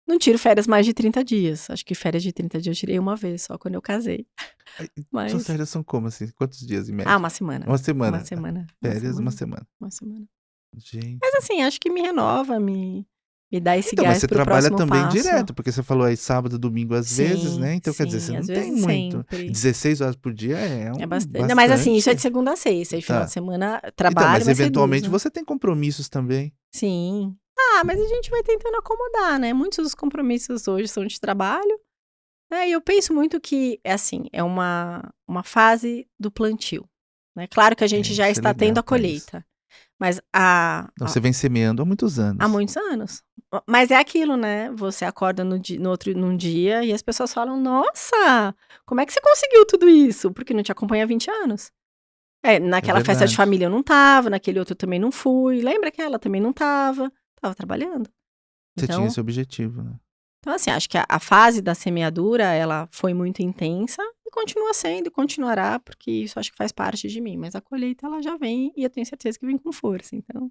Speaker 2: Não tiro férias mais de 30 dias. Acho que férias de 30 dias eu tirei uma vez, só quando eu casei.
Speaker 1: Aí, suas
Speaker 2: Mas.
Speaker 1: férias são como assim? Quantos dias em
Speaker 2: Ah,
Speaker 1: média?
Speaker 2: uma semana.
Speaker 1: Uma
Speaker 2: Uma
Speaker 1: semana.
Speaker 2: semana. Uma
Speaker 1: Férias, uma
Speaker 2: semana.
Speaker 1: semana.
Speaker 2: Uma semana. Mas
Speaker 1: Gente.
Speaker 2: assim, acho que me renova, me dá esse
Speaker 1: Então, mas
Speaker 2: gás
Speaker 1: você
Speaker 2: para o
Speaker 1: trabalha
Speaker 2: próximo
Speaker 1: também
Speaker 2: passo.
Speaker 1: direto, porque você falou aí sábado, domingo às vezes,
Speaker 2: Sim,
Speaker 1: né? Então, quer dizer, você
Speaker 2: sim, às
Speaker 1: não tem
Speaker 2: vezes
Speaker 1: muito.
Speaker 2: sempre.
Speaker 1: 16 horas por dia é
Speaker 2: É
Speaker 1: um
Speaker 2: bastante. Não, mas assim, isso é de
Speaker 1: bastante.
Speaker 2: segunda a sexta. Aí final de
Speaker 1: Ah,
Speaker 2: semana
Speaker 1: então,
Speaker 2: trabalho,
Speaker 1: mas
Speaker 2: mas
Speaker 1: eventualmente
Speaker 2: reduzo.
Speaker 1: você tem compromissos também.
Speaker 2: Sim. Ah, mas a gente vai tentando acomodar, né? Muitos dos compromissos hoje são de trabalho. Né? E eu penso muito que, é assim, é uma fase do plantio. Né? Claro que a gente já
Speaker 1: Isso é
Speaker 2: está tendo
Speaker 1: legal,
Speaker 2: a
Speaker 1: Thaís.
Speaker 2: colheita. Mas
Speaker 1: Não, você vem semeando há muitos
Speaker 2: há
Speaker 1: anos.
Speaker 2: muitos anos. Mas é aquilo, né? Você acorda num dia e as pessoas falam: Nossa, como é que você conseguiu tudo isso? Porque não te acompanha há 20 anos. É,
Speaker 1: É
Speaker 2: naquela festa de
Speaker 1: verdade.
Speaker 2: família eu não tava, naquele outro eu também não fui. Lembra que ela também não tava? Tava trabalhando.
Speaker 1: Você tinha
Speaker 2: Então,
Speaker 1: esse objetivo, né?
Speaker 2: assim, acho que a fase da semeadura, ela foi muito intensa e continua sendo e continuará, porque isso acho que faz parte de mim. Mas a colheita, ela já vem e eu tenho certeza que vem com força. Então,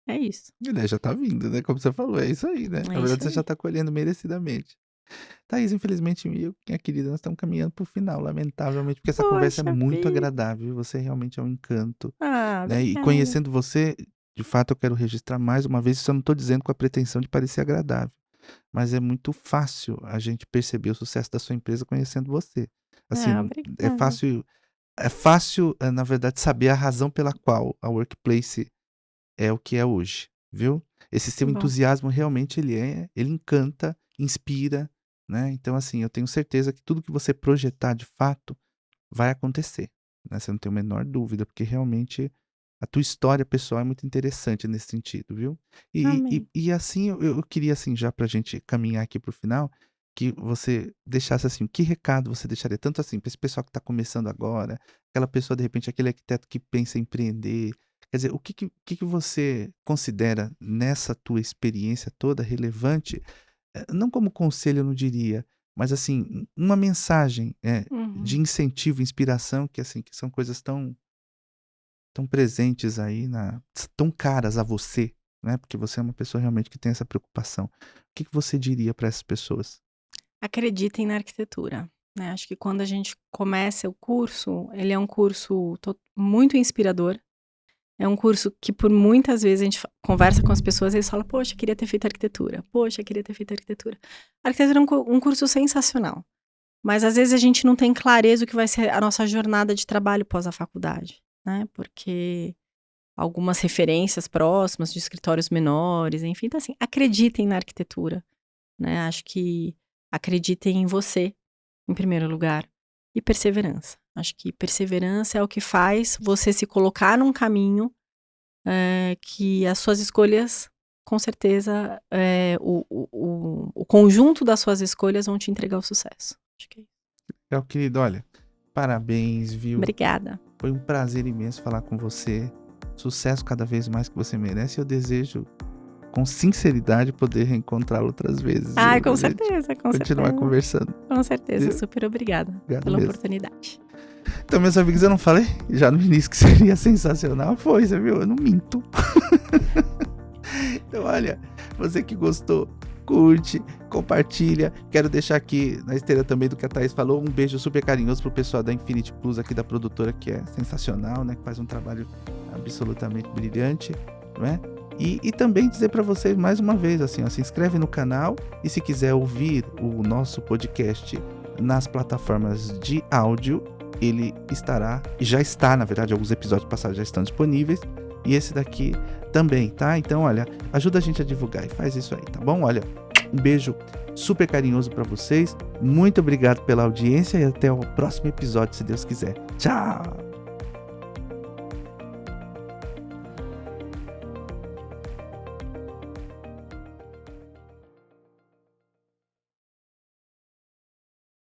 Speaker 2: é isso.
Speaker 1: E daí já tá vindo, né? Como você falou, é isso aí, né?
Speaker 2: É
Speaker 1: Na
Speaker 2: isso
Speaker 1: verdade, você já
Speaker 2: aí.
Speaker 1: tá colhendo merecidamente. Thaís, infelizmente, minha querida, nós estamos caminhando pro final, lamentavelmente, porque essa conversa é
Speaker 2: Poxa
Speaker 1: muito
Speaker 2: vida.
Speaker 1: agradável e você realmente é um encanto,
Speaker 2: Ah,
Speaker 1: né? E
Speaker 2: obrigada.
Speaker 1: conhecendo você, de fato, eu quero registrar mais uma vez, isso eu não estou dizendo com a pretensão de parecer agradável, mas é muito fácil a gente perceber o sucesso da sua empresa conhecendo você.
Speaker 2: Ah,
Speaker 1: Assim,
Speaker 2: obrigada.
Speaker 1: é fácil, na verdade, saber a razão pela qual a Workplace é o que é hoje, viu? Esse
Speaker 2: Que
Speaker 1: seu
Speaker 2: bom.
Speaker 1: entusiasmo realmente ele encanta, inspira, né? Então assim, eu tenho certeza que tudo que você projetar de fato vai acontecer, né? Você não tem a menor dúvida, porque realmente a tua história pessoal é muito interessante nesse sentido, viu?
Speaker 2: Amém.
Speaker 1: E assim, eu queria assim, já pra gente caminhar aqui pro final, que você deixasse assim, que recado você deixaria tanto assim para esse pessoal que está começando agora, aquela pessoa de repente aquele arquiteto que pensa em empreender, quer dizer, o que que você considera nessa tua experiência toda relevante, não como conselho eu não diria, mas assim, uma mensagem, de
Speaker 2: Uhum.
Speaker 1: incentivo, inspiração, que assim, que são coisas tão presentes aí tão caras a você, né, porque você é uma pessoa realmente que tem essa preocupação. O que que você diria para essas pessoas?
Speaker 2: Acreditem na arquitetura, né? Acho que quando a gente começa o curso, ele é um curso muito inspirador. É um curso que por muitas vezes a gente conversa com as pessoas e eles falam: Poxa, queria ter feito arquitetura. Poxa, queria ter feito arquitetura. A arquitetura é um curso sensacional. Mas às vezes a gente não tem clareza do que vai ser a nossa jornada de trabalho pós a faculdade, né? Porque algumas referências próximas de escritórios menores, enfim. Então, assim, acreditem na arquitetura, né? Acho que acreditem em você, em primeiro lugar, e perseverança. Acho que perseverança é o que faz você se colocar num caminho que as suas escolhas, com certeza, o conjunto das suas escolhas vão te entregar o sucesso. Acho que é isso.
Speaker 1: Meu querido, olha, parabéns, viu?
Speaker 2: Obrigada.
Speaker 1: Foi um prazer imenso falar com você. Sucesso cada vez mais que você merece. Eu desejo com sinceridade, poder reencontrá-lo outras vezes.
Speaker 2: Ai,
Speaker 1: viu,
Speaker 2: com
Speaker 1: gente?
Speaker 2: certeza, com
Speaker 1: Continuar
Speaker 2: certeza.
Speaker 1: conversando.
Speaker 2: Com certeza,
Speaker 1: Viu?
Speaker 2: super obrigada
Speaker 1: Obrigado
Speaker 2: pela
Speaker 1: mesmo.
Speaker 2: oportunidade.
Speaker 1: Então, meus amigos, eu não falei já no início que seria sensacional? Foi, você viu? Eu não minto. Então, olha, você que gostou, curte, compartilha. Quero deixar aqui na esteira também do que a Thaís falou, um beijo super carinhoso pro pessoal da Infinity Plus aqui da produtora, que é sensacional, né? Que faz um trabalho absolutamente brilhante, não é? E também dizer para vocês mais uma vez, assim, ó, se inscreve no canal e se quiser ouvir o nosso podcast nas plataformas de áudio, ele estará, e já está, na verdade, alguns episódios passados já estão disponíveis, e esse daqui também, tá? Então, olha, ajuda a gente a divulgar e faz isso aí, tá bom? Olha, um beijo super carinhoso para vocês, muito obrigado pela audiência e até o próximo episódio, se Deus quiser. Tchau!